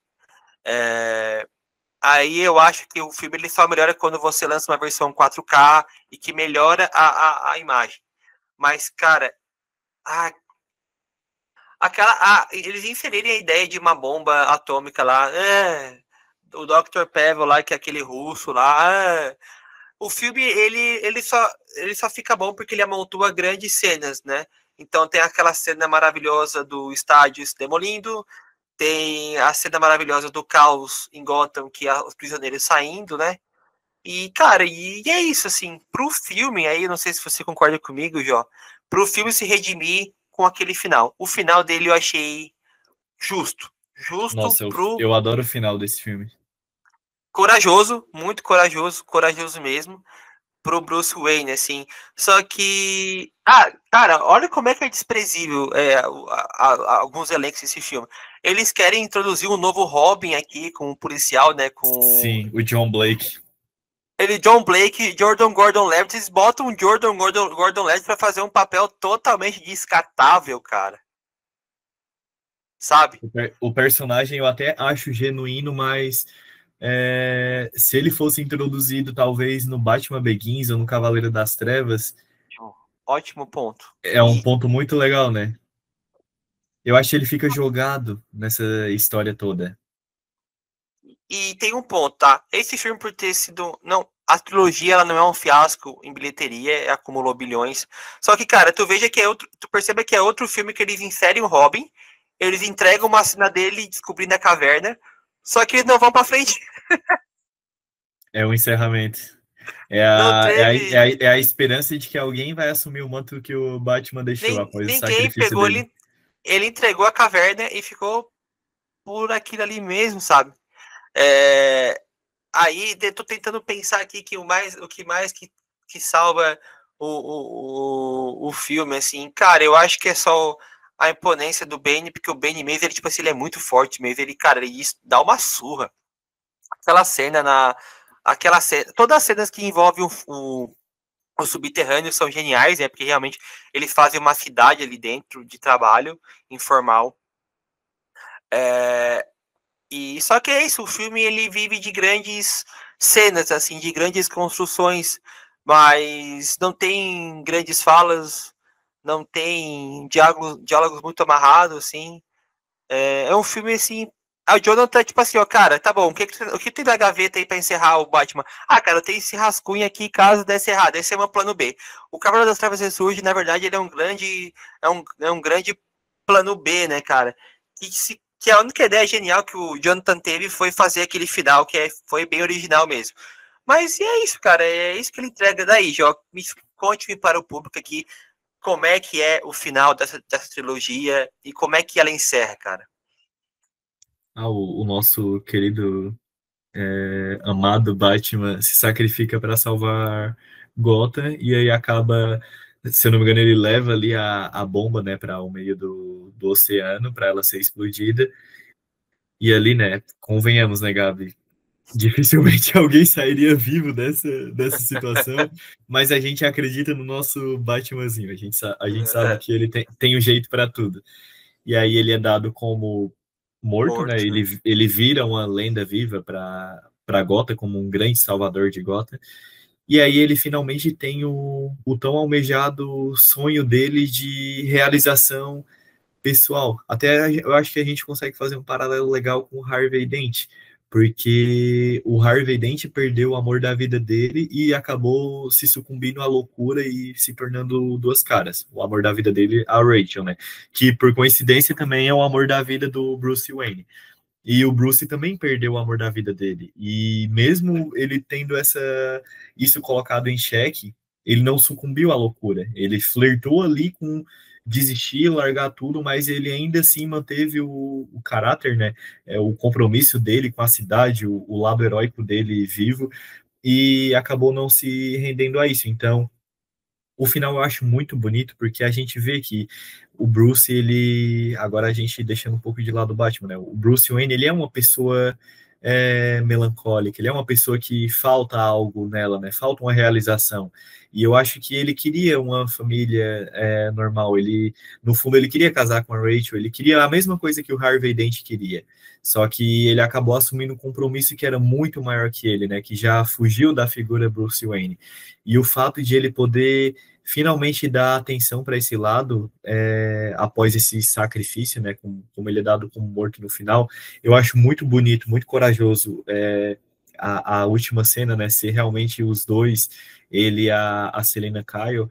Aí eu acho que o filme ele só melhora quando você lança uma versão 4K e que melhora a imagem. Mas, cara, ah, eles inserirem a ideia de uma bomba atômica lá, o Dr. Pavel lá, que é aquele russo lá, o filme ele só fica bom porque ele amontoa grandes cenas, né? Então tem aquela cena maravilhosa do estádio se demolindo, tem a cena maravilhosa do caos em Gotham, que é os prisioneiros saindo, né? E, cara, e é isso, assim, pro filme, aí, não sei se você concorda comigo, Jó, pro filme se redimir com aquele final. O final dele eu achei justo. Justo Nossa, pro eu adoro o final desse filme. corajoso, muito corajoso, corajoso mesmo, pro Bruce Wayne, assim. Só que, cara, olha como é que é desprezível alguns elencos desse filme. Eles querem introduzir um novo Robin aqui, com um policial, né, com Sim, o John Blake. ele, John Blake, Jordan Gordon-Levitt, eles botam um Gordon-Levitt pra fazer um papel totalmente descartável, cara. Sabe? O personagem eu até acho genuíno, mas se ele fosse introduzido talvez no Batman Begins ou no Cavaleiro das Trevas, Ótimo ponto. é um ponto muito legal, né? Eu acho que ele fica jogado nessa história toda. E tem um ponto, tá? Esse filme, por ter sido. Não, a trilogia ela não é um fiasco em bilheteria, acumulou bilhões. Só que, cara, tu veja que é outro. Tu percebe que é outro filme que eles inserem o Robin, eles entregam uma cena dele descobrindo a caverna, só que eles não vão pra frente. É o encerramento. Não teve. É a esperança de que alguém vai assumir o manto que o Batman deixou após o Ninguém sacrifício pegou dele. ele entregou a caverna e ficou por aquilo ali mesmo, sabe? É, aí tô tentando pensar aqui que o que mais que salva o filme, assim, cara, eu acho que é só a imponência do Bane, porque o Bane mesmo, ele, tipo assim, ele é muito forte mesmo, ele, cara, ele dá uma surra. Aquela cena todas as cenas que envolvem o subterrâneo são geniais, né? Porque realmente eles fazem uma cidade ali dentro de trabalho informal. E só que é isso, o filme ele vive de grandes cenas, assim, de grandes construções, mas não tem grandes falas, não tem diálogos muito amarrados, assim. É um filme assim. O Jonathan, tipo assim, ó, cara, tá bom, o que tem da gaveta aí pra encerrar o Batman? Ah, cara, eu tenho esse rascunho aqui, caso desse errado, esse é meu plano B. O Cavaleiro das Trevas Ressurge, na verdade, ele é um grande plano B, né, cara? Que a única ideia genial que o Jonathan teve foi fazer aquele final, foi bem original mesmo. Mas e é isso, cara, é isso que ele entrega daí, Jó. Conte-me para o público aqui como é que é o final dessa trilogia e como é que ela encerra, cara. O nosso querido, amado Batman se sacrifica para salvar Gotham e aí acaba, se eu não me engano, ele leva ali a bomba, né, para o meio do oceano para ela ser explodida. E ali, né, convenhamos, né, Gabi? Dificilmente alguém sairia vivo dessa situação, mas a gente acredita no nosso Batmanzinho. A gente sabe que ele tem o jeito para tudo. E aí ele é dado como morto, né? Ele vira uma lenda viva para Gotham, como um grande salvador de Gotham. E aí ele finalmente tem o tão almejado sonho dele de realização pessoal. Até eu acho que a gente consegue fazer um paralelo legal com o Harvey Dent, porque o Harvey Dent perdeu o amor da vida dele e acabou se sucumbindo à loucura e se tornando duas caras. O amor da vida dele, a Rachel, né? Que por coincidência também é o amor da vida do Bruce Wayne. E o Bruce também perdeu o amor da vida dele. E mesmo ele tendo isso colocado em xeque, ele não sucumbiu à loucura. Ele flertou ali com desistir, largar tudo, mas ele ainda assim manteve o caráter, né? O compromisso dele com a cidade, o lado heróico dele vivo, e acabou não se rendendo a isso. Então, o final eu acho muito bonito, porque a gente vê que o Bruce, agora a gente deixando um pouco de lado o Batman, né? O Bruce Wayne, ele é uma pessoa melancólica, ele é uma pessoa que falta algo nela, né? Falta uma realização. E eu acho que ele queria uma família normal. No fundo, ele queria casar com a Rachel, ele queria a mesma coisa que o Harvey Dent queria. Só que ele acabou assumindo um compromisso que era muito maior que ele, né? Que já fugiu da figura Bruce Wayne. E o fato de ele poder finalmente dar atenção para esse lado após esse sacrifício, né? Como ele é dado como morto no final, eu acho muito bonito, muito corajoso a última cena, né? Ser realmente os dois, ele e a Selena Kyle,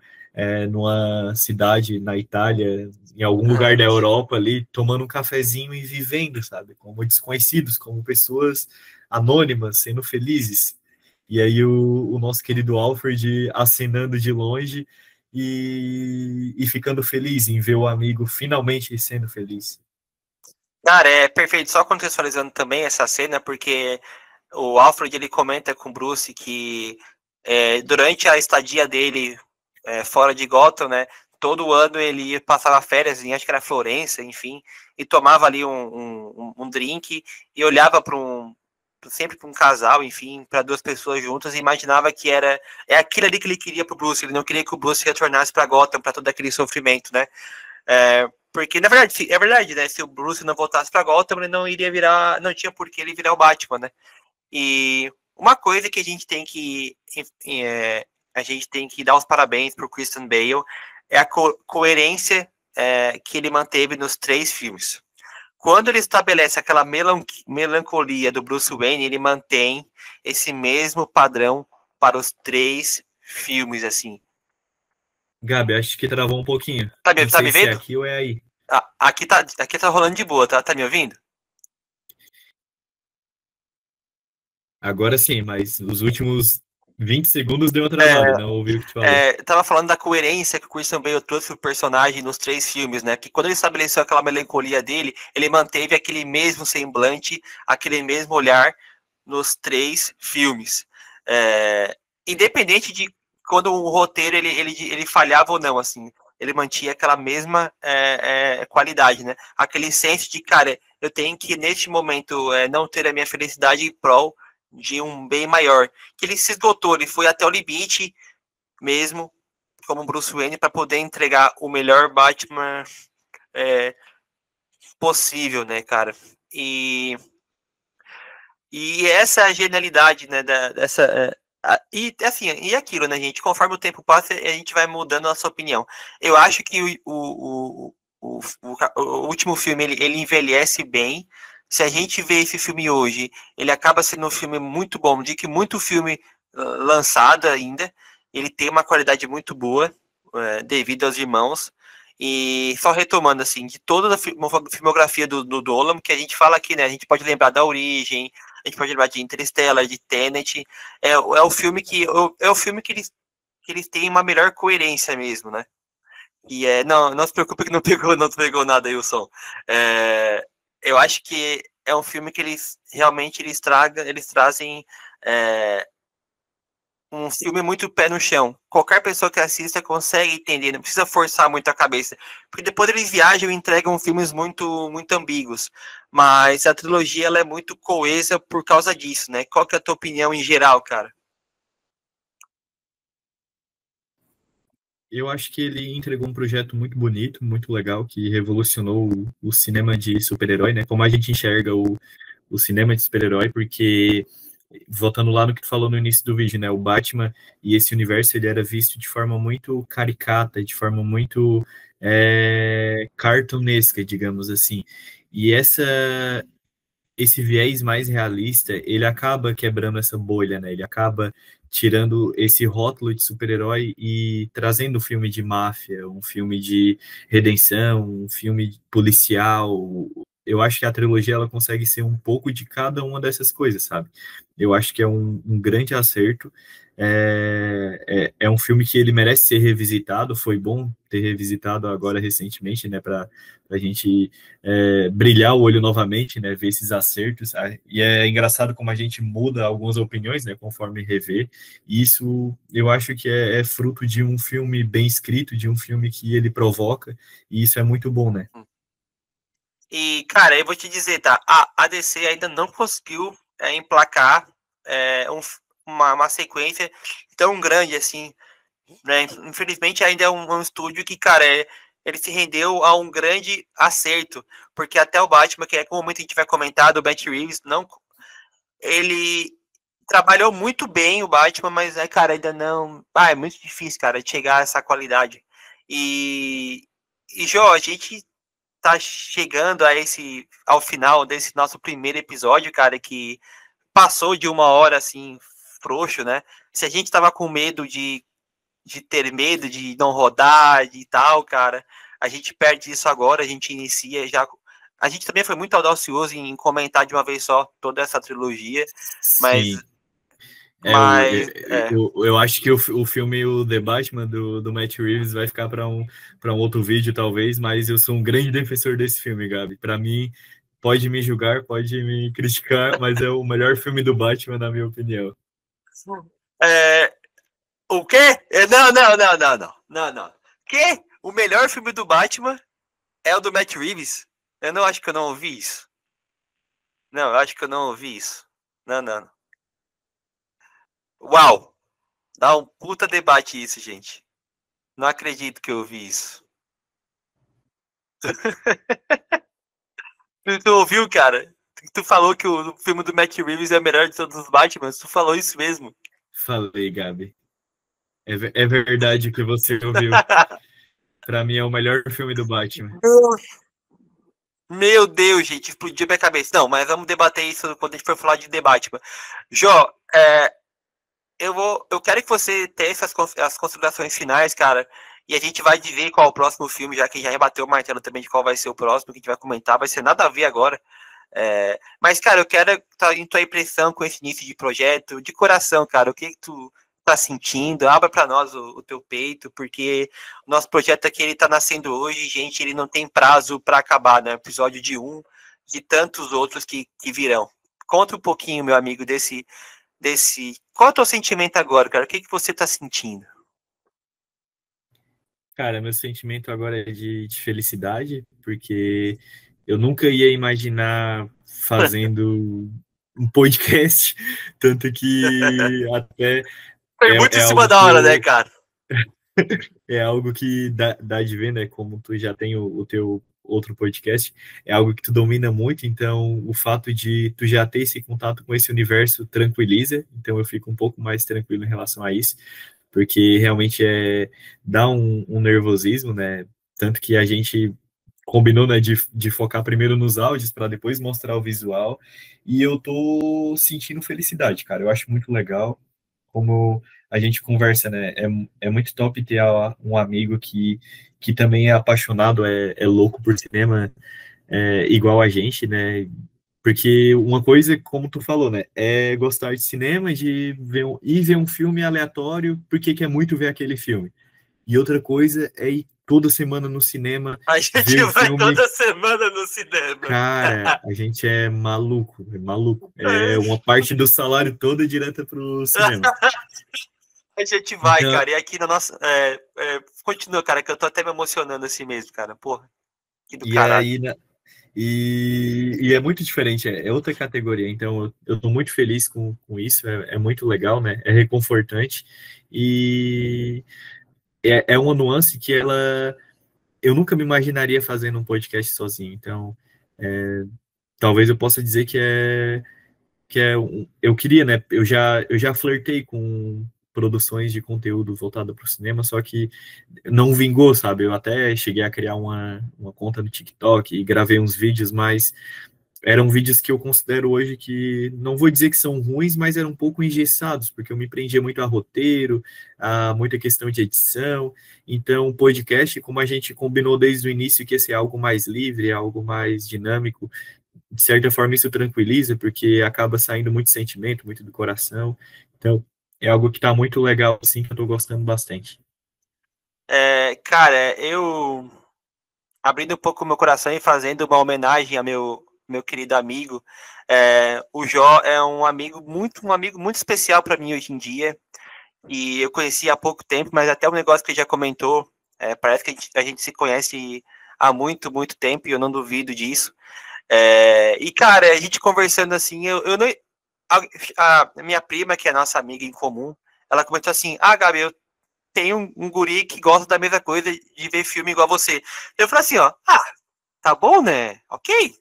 numa cidade na Itália, em algum lugar da Europa ali, tomando um cafezinho e vivendo, sabe? Como desconhecidos, como pessoas anônimas, sendo felizes. E aí o nosso querido Alfred acenando de longe e ficando feliz em ver o amigo finalmente sendo feliz. Cara, é perfeito. Só contextualizando também essa cena, porque o Alfred ele comenta com o Bruce que durante a estadia dele fora de Gotham, né, todo ano ele passava férias em, acho que era Florença, enfim, e tomava ali um drink e olhava sempre para um casal, enfim, para duas pessoas juntas e imaginava que é aquilo ali que ele queria para o Bruce. Ele não queria que o Bruce retornasse para Gotham, para todo aquele sofrimento, né? Porque, na verdade, é verdade, né? Se o Bruce não voltasse para Gotham, ele não iria virar, não tinha por que ele virar o Batman, né? E uma coisa que a gente tem que dar os parabéns pro Christian Bale é a coerência que ele manteve nos 3 filmes. Quando ele estabelece aquela melancolia do Bruce Wayne, ele mantém esse mesmo padrão para os 3 filmes, assim. Gabi, acho que travou um pouquinho. Tá Não sei me se é vendo? aqui ou é aí. Aqui tá rolando de boa, tá? Tá me ouvindo? Agora sim, mas os últimos 20 segundos deu uma travada, não ouvi o que tu falou. Tava falando da coerência que o Christian Bale trouxe pro personagem nos 3 filmes, né? Que quando ele estabeleceu aquela melancolia dele, ele manteve aquele mesmo semblante, aquele mesmo olhar nos 3 filmes. Independente de quando o roteiro ele falhava ou não, assim, ele mantinha aquela mesma qualidade, né? Aquele senso de, cara, eu tenho que, neste momento, não ter a minha felicidade em prol de um bem maior. Que ele se esgotou, ele foi até o limite mesmo, como Bruce Wayne, para poder entregar o melhor Batman é, possível, né, cara? E essa é a genialidade, né, dessa... e assim, e aquilo, né, gente? Conforme o tempo passa, a gente vai mudando a nossa opinião. Eu acho que o último filme, ele envelhece bem. Se a gente vê esse filme hoje, ele acaba sendo um filme muito bom, de que muito filme lançado ainda, ele tem uma qualidade muito boa, devido aos irmãos. E só retomando, assim, de toda a filmografia do Nolan, que a gente fala aqui, né? A gente pode lembrar da Origem, a gente pode lembrar de Interstellar, de Tenet. É o filme é o filme que eles têm uma melhor coerência mesmo, né? E não se preocupe que não pegou nada, Wilson. Eu acho que é um filme que eles realmente eles trazem um filme muito pé no chão. Qualquer pessoa que assista consegue entender, não precisa forçar muito a cabeça. Porque depois eles viajam e entregam filmes muito ambíguos. Mas a trilogia ela é muito coesa por causa disso, né? Qual que é a tua opinião em geral, cara? Eu acho que ele entregou um projeto muito bonito, muito legal, que revolucionou o cinema de super-herói, né? Como a gente enxerga o cinema de super-herói, porque, voltando lá no que tu falou no início do vídeo, né? O Batman e esse universo, ele era visto de forma muito caricata, de forma muito cartunesca, digamos assim. E esse viés mais realista, ele acaba quebrando essa bolha, né? Ele acaba tirando esse rótulo de super-herói e trazendo um filme de máfia, um filme de redenção, um filme policial. Eu acho que a trilogia ela consegue ser um pouco de cada uma dessas coisas, sabe? Eu acho que é um grande acerto. É um filme que ele merece ser revisitado. Foi bom ter revisitado agora recentemente, né? Para a gente brilhar o olho novamente, né, ver esses acertos. E é engraçado como a gente muda algumas opiniões, né, conforme revê. E isso eu acho que é fruto de um filme bem escrito, de um filme que ele provoca, e isso é muito bom, né? E, cara, eu vou te dizer, tá? A DC ainda não conseguiu emplacar uma sequência tão grande assim, né? Infelizmente ainda é um estúdio que, cara, ele se rendeu a um grande acerto, porque até o Batman, que é como muito a gente vai comentar, do Matt Reeves, não, ele trabalhou muito bem o Batman, mas, cara, ainda não... é muito difícil, cara, de chegar a essa qualidade. E Jô, a gente tá chegando ao final desse nosso primeiro episódio, cara, que passou de uma hora, assim, frouxo, né? Se a gente tava com medo de ter medo de não rodar e tal, cara. A gente perde isso agora, a gente inicia já. A gente também foi muito audacioso em comentar de uma vez só toda essa trilogia, mas. Sim. Mas. Eu acho que o filme o The Batman do Matt Reeves vai ficar para um outro vídeo, talvez, mas eu sou um grande defensor desse filme, Gabi. Para mim, pode me julgar, pode me criticar, mas é o melhor filme do Batman, na minha opinião. É, o quê? Não, não, não, não, não. Não, não. Que? O melhor filme do Batman é o do Matt Reeves? Eu não acho que eu não ouvi isso. Não, eu acho que eu não ouvi isso. Não, não. Não. Uau! Dá um puta debate isso, gente. Não acredito que eu ouvi isso. Tu ouviu, cara? Tu falou que o filme do Matt Reeves é o melhor de todos os Batman. Tu falou isso mesmo. Falei, Gabi. É verdade o que você ouviu. Para mim é o melhor filme do Batman. Meu Deus, gente, explodiu minha cabeça. Não, mas vamos debater isso quando a gente for falar de The Batman. Jó, eu quero que você tenha as considerações finais, cara. E a gente vai dizer qual é o próximo filme, já que já rebateu o martelo também de qual vai ser o próximo que a gente vai comentar. Vai ser nada a ver agora. Mas, cara, eu quero em tua impressão com esse início de projeto, de coração, cara, o que tu tá sentindo? Abra para nós o teu peito, porque o nosso projeto aqui, ele tá nascendo hoje, gente, ele não tem prazo para acabar, né? Episódio de de tantos outros que virão. Conta um pouquinho, meu amigo, qual é o teu sentimento agora, cara? O que você tá sentindo? Cara, meu sentimento agora é de felicidade, porque eu nunca ia imaginar fazendo um podcast, tanto que até Foi muito é em cima algo da que hora, né, cara? é algo que dá de ver, né? Como tu já tem o teu outro podcast, é algo que tu domina muito, então o fato de tu já ter esse contato com esse universo tranquiliza, então eu fico um pouco mais tranquilo em relação a isso, porque realmente dá um nervosismo, né? Tanto que a gente combinou, né, de focar primeiro nos áudios para depois mostrar o visual, e eu tô sentindo felicidade, cara. Eu acho muito legal como a gente conversa, né? É muito top ter um amigo que também é apaixonado, é louco por cinema, igual a gente, né? Porque uma coisa, como tu falou, né? É gostar de cinema, de ir ver um filme aleatório, porque quer muito ver aquele filme. E outra coisa é ir toda semana no cinema, A gente ver o vai filme. toda semana no cinema. Cara, a gente é maluco, é maluco. É uma parte do salário toda direta pro cinema. A gente vai, Então, cara. E aqui na nossa. Continua, cara, que eu tô até me emocionando assim mesmo, cara. Porra, que do e caralho. aí, e é muito diferente, é outra categoria. Então, eu tô muito feliz com isso, é muito legal, né? É reconfortante. E é uma nuance que eu nunca me imaginaria fazendo um podcast sozinho. Então, talvez eu possa dizer eu queria, né? Eu já flertei com produções de conteúdo voltado para o cinema, só que não vingou, sabe? Eu até cheguei a criar uma conta no TikTok e gravei uns vídeos, mas eram vídeos que eu considero hoje que, não vou dizer que são ruins, mas eram um pouco engessados, porque eu me prendia muito a roteiro, a muita questão de edição. Então, o podcast, como a gente combinou desde o início que ia ser algo mais livre, algo mais dinâmico, de certa forma isso tranquiliza, porque acaba saindo muito sentimento, muito do coração. Então, é algo que está muito legal, assim, que eu estou gostando bastante. Cara, eu abrindo um pouco o meu coração e fazendo uma homenagem a meu querido amigo. O Jó é um amigo muito especial para mim hoje em dia. E eu conheci há pouco tempo, mas até o negócio que ele já comentou, parece que a gente se conhece há muito, muito tempo, e eu não duvido disso. E, cara, a gente conversando assim, eu não. A minha prima, que é nossa amiga em comum, ela comentou assim: Ah, Gabi, eu tenho um guri que gosta da mesma coisa de ver filme igual você. Eu falei assim: Ó, tá bom, né? Ok.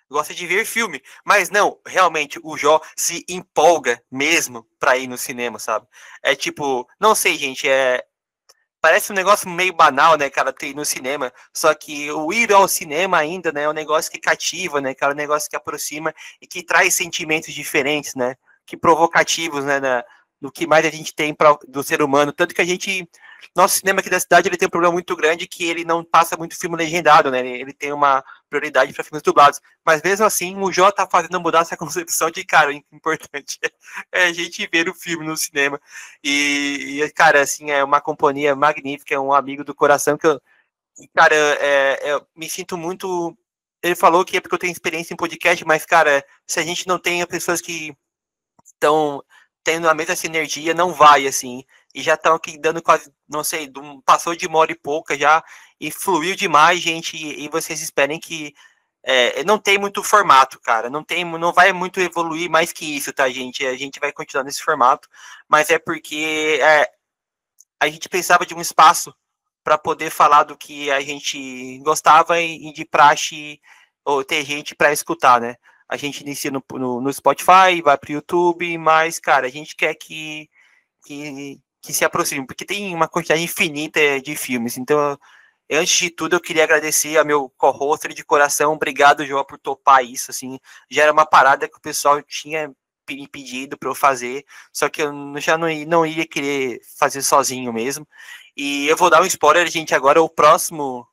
Gosta de ver filme. Mas não, realmente, o Jó se empolga mesmo pra ir no cinema, sabe? É tipo, não sei, gente, parece um negócio meio banal, né, cara, ter ir no cinema. Só que o ir ao cinema ainda, né, é um negócio que cativa, né, cara, é um negócio que aproxima e que traz sentimentos diferentes, né, que provocativos, né, do que mais a gente tem do ser humano. Tanto que nosso cinema aqui da cidade, ele tem um problema muito grande que ele não passa muito filme legendado, né, ele tem uma prioridade para filmes dublados. Mas mesmo assim, o Jó tá fazendo mudar essa concepção de, cara, o importante é a gente ver o filme no cinema. Cara, assim, é uma companhia magnífica, é um amigo do coração cara, eu me sinto muito. Ele falou que é porque eu tenho experiência em podcast, mas, cara, se a gente não tem pessoas que estão tendo a mesma sinergia, não vai, assim. E já estão aqui dando quase, não sei, passou de 1 hora e pouca já, e fluiu demais, gente. E vocês esperem que não tem muito formato, cara. Não vai muito evoluir mais que isso, tá, gente? A gente vai continuar nesse formato, mas é porque a gente precisava de um espaço para poder falar do que a gente gostava e de praxe ou ter gente para escutar, né? A gente inicia no Spotify, vai para o YouTube, mas, cara, a gente quer que se aproxime, porque tem uma quantidade infinita de filmes. Então, antes de tudo, eu queria agradecer a meu co-hoster de coração. Obrigado, João, por topar isso. Assim, já era uma parada que o pessoal tinha me pedido para eu fazer, só que eu já não ia querer fazer sozinho mesmo. E eu vou dar um spoiler, gente. Agora, o próximo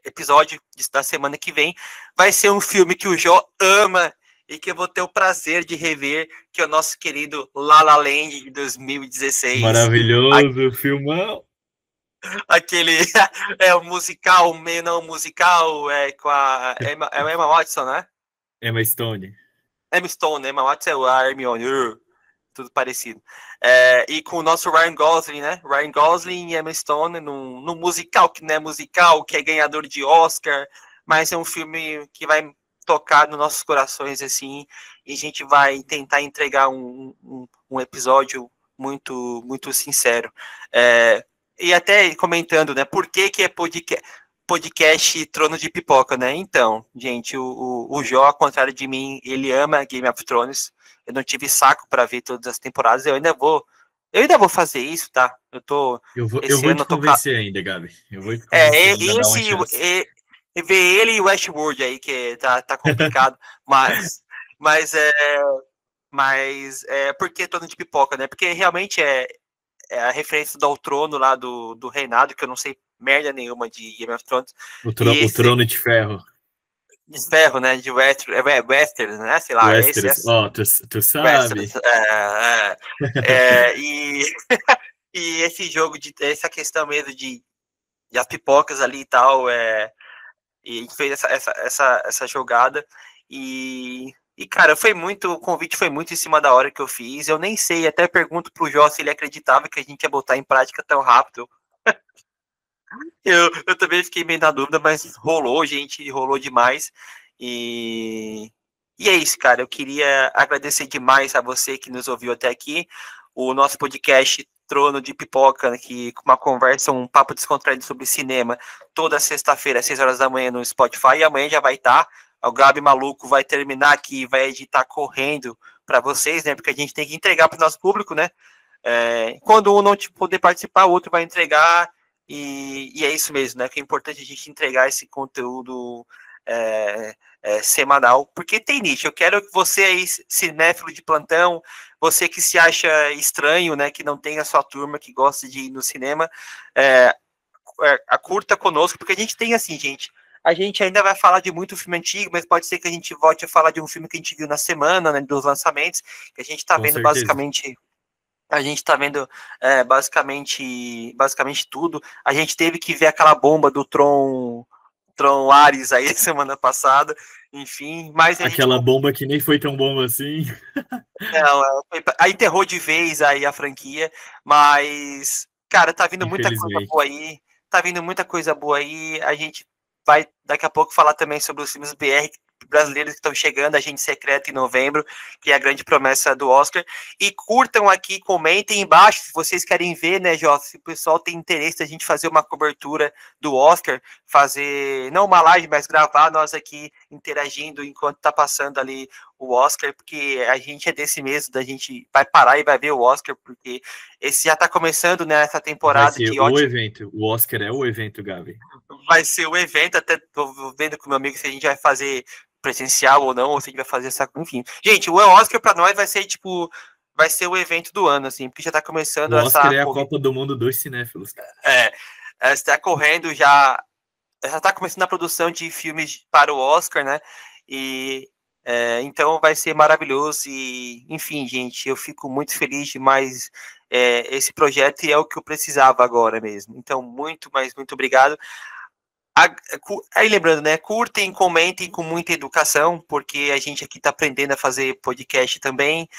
episódio da semana que vem vai ser um filme que o Jó ama e que eu vou ter o prazer de rever, que é o nosso querido La La Land de 2016. Maravilhoso, filmão. Aquele o musical, meio não musical, com a Emma Watson, né? Emma Stone. Emma Stone, Emma Watson é a Hermione, tudo parecido. E com o nosso Ryan Gosling, né? Ryan Gosling e Emma Stone num musical que não é musical, que é ganhador de Oscar, mas é um filme que vai tocar nos nossos corações, assim, e a gente vai tentar entregar um episódio muito, muito sincero. E até comentando, né, por que é podcast Trono de Pipoca, né? Então, gente, o Jó, ao contrário de mim, ele ama Game of Thrones. Eu não tive saco para ver todas as temporadas, eu ainda vou fazer isso, tá? Eu Esse vou ano te eu tô com convencer ainda, Gabi. Eu vou te convencer ainda, dá uma chance. ver ele e o Westworld aí, que tá complicado, mas, mas é, mas é porque Trono de Pipoca, né? Porque realmente é a referência do Trono lá do Reinado, que eu não sei merda nenhuma de Game of Thrones. E O esse Trono de Ferro. de ferro, né? De Westeros, né? Sei lá, esse é Westeros. Ó, tu Westeros. sabe. E, e esse jogo, essa questão mesmo de as pipocas ali e tal, e a gente fez essa jogada. E, cara, o convite foi muito em cima da hora que eu fiz. Eu nem sei, até pergunto pro Jó se ele acreditava que a gente ia botar em prática tão rápido. Eu também fiquei meio na dúvida, mas rolou, gente, rolou demais. E, e é isso, cara. Eu queria agradecer demais a você que nos ouviu até aqui. O nosso podcast Trono de Pipoca, que com uma conversa, um papo descontraído sobre cinema, toda sexta-feira, às 6 horas da manhã no Spotify. E amanhã já vai estar. O Gabi Maluco vai terminar aqui, vai editar correndo para vocês, né? Porque a gente tem que entregar para o nosso público, né? Quando um não poder participar, o outro vai entregar. E é isso mesmo, né? Que é importante a gente entregar esse conteúdo semanal, porque tem nicho. Eu quero que você aí, cinéfilo de plantão, você que se acha estranho, né? Que não tem a sua turma que gosta de ir no cinema, curta conosco, porque a gente tem assim, gente. A gente ainda vai falar de muito filme antigo, mas pode ser que a gente volte a falar de um filme que a gente viu na semana, né, dos lançamentos, que a gente está vendo certeza. basicamente. A gente tá vendo basicamente tudo. A gente teve que ver aquela bomba do Tron Ares aí semana passada, enfim, mas a gente Aquela bomba que nem foi tão bomba assim. não, aí enterrou de vez aí a franquia, mas cara, tá vindo muita coisa Infelizmente. boa aí, tá vindo muita coisa boa aí. A gente vai daqui a pouco falar também sobre os filmes BR brasileiros que estão chegando, Agente Secreto em novembro, que é a grande promessa do Oscar. E curtam aqui, comentem embaixo se vocês querem ver, né, Jota? Se o pessoal tem interesse da gente fazer uma cobertura do Oscar, fazer, não uma live, mas gravar nós aqui interagindo enquanto tá passando ali o Oscar, porque a gente é desse mesmo, da gente vai parar e vai ver o Oscar, porque esse já tá começando, né, essa Vai temporada ser de o ótimo. evento. O Oscar é o evento, Gabi. Vai ser o evento, até tô vendo com meu amigo se a gente vai fazer presencial ou não, ou se a gente vai fazer essa. Enfim. Gente, o Oscar pra nós vai ser tipo. Vai ser o evento do ano, assim, porque já tá começando O Oscar essa é a corrida. Copa do Mundo dos cinéfilos, cara. Está correndo já. Já tá começando a produção de filmes para o Oscar, né? E então vai ser maravilhoso. E, enfim, gente, eu fico muito feliz demais esse projeto e é o que eu precisava agora mesmo. Então, muito obrigado. Aí lembrando, né? Curtem, comentem com muita educação, porque a gente aqui está aprendendo a fazer podcast também.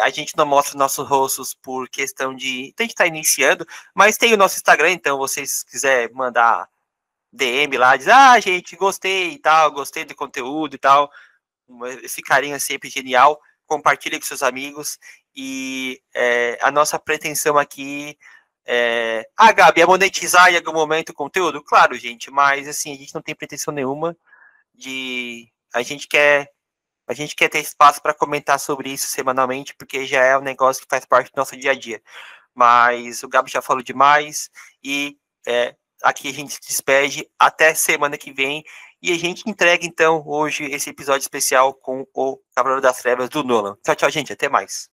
A gente não mostra nossos rostos por questão de. A gente está iniciando, mas tem o nosso Instagram, então vocês quiserem mandar DM lá, diz, gente, gostei e tal, gostei do conteúdo e tal. Esse carinho é sempre genial. Compartilhe com seus amigos. E a nossa pretensão aqui Gabi, é monetizar em algum momento o conteúdo? Claro, gente, mas assim, a gente não tem pretensão nenhuma de. A gente quer ter espaço para comentar sobre isso semanalmente, porque já é um negócio que faz parte do nosso dia a dia. Mas o Gabi já falou demais e aqui a gente se despede até semana que vem e a gente entrega então hoje esse episódio especial com o Cavaleiro das Trevas do Nolan. Tchau, tchau, gente, até mais.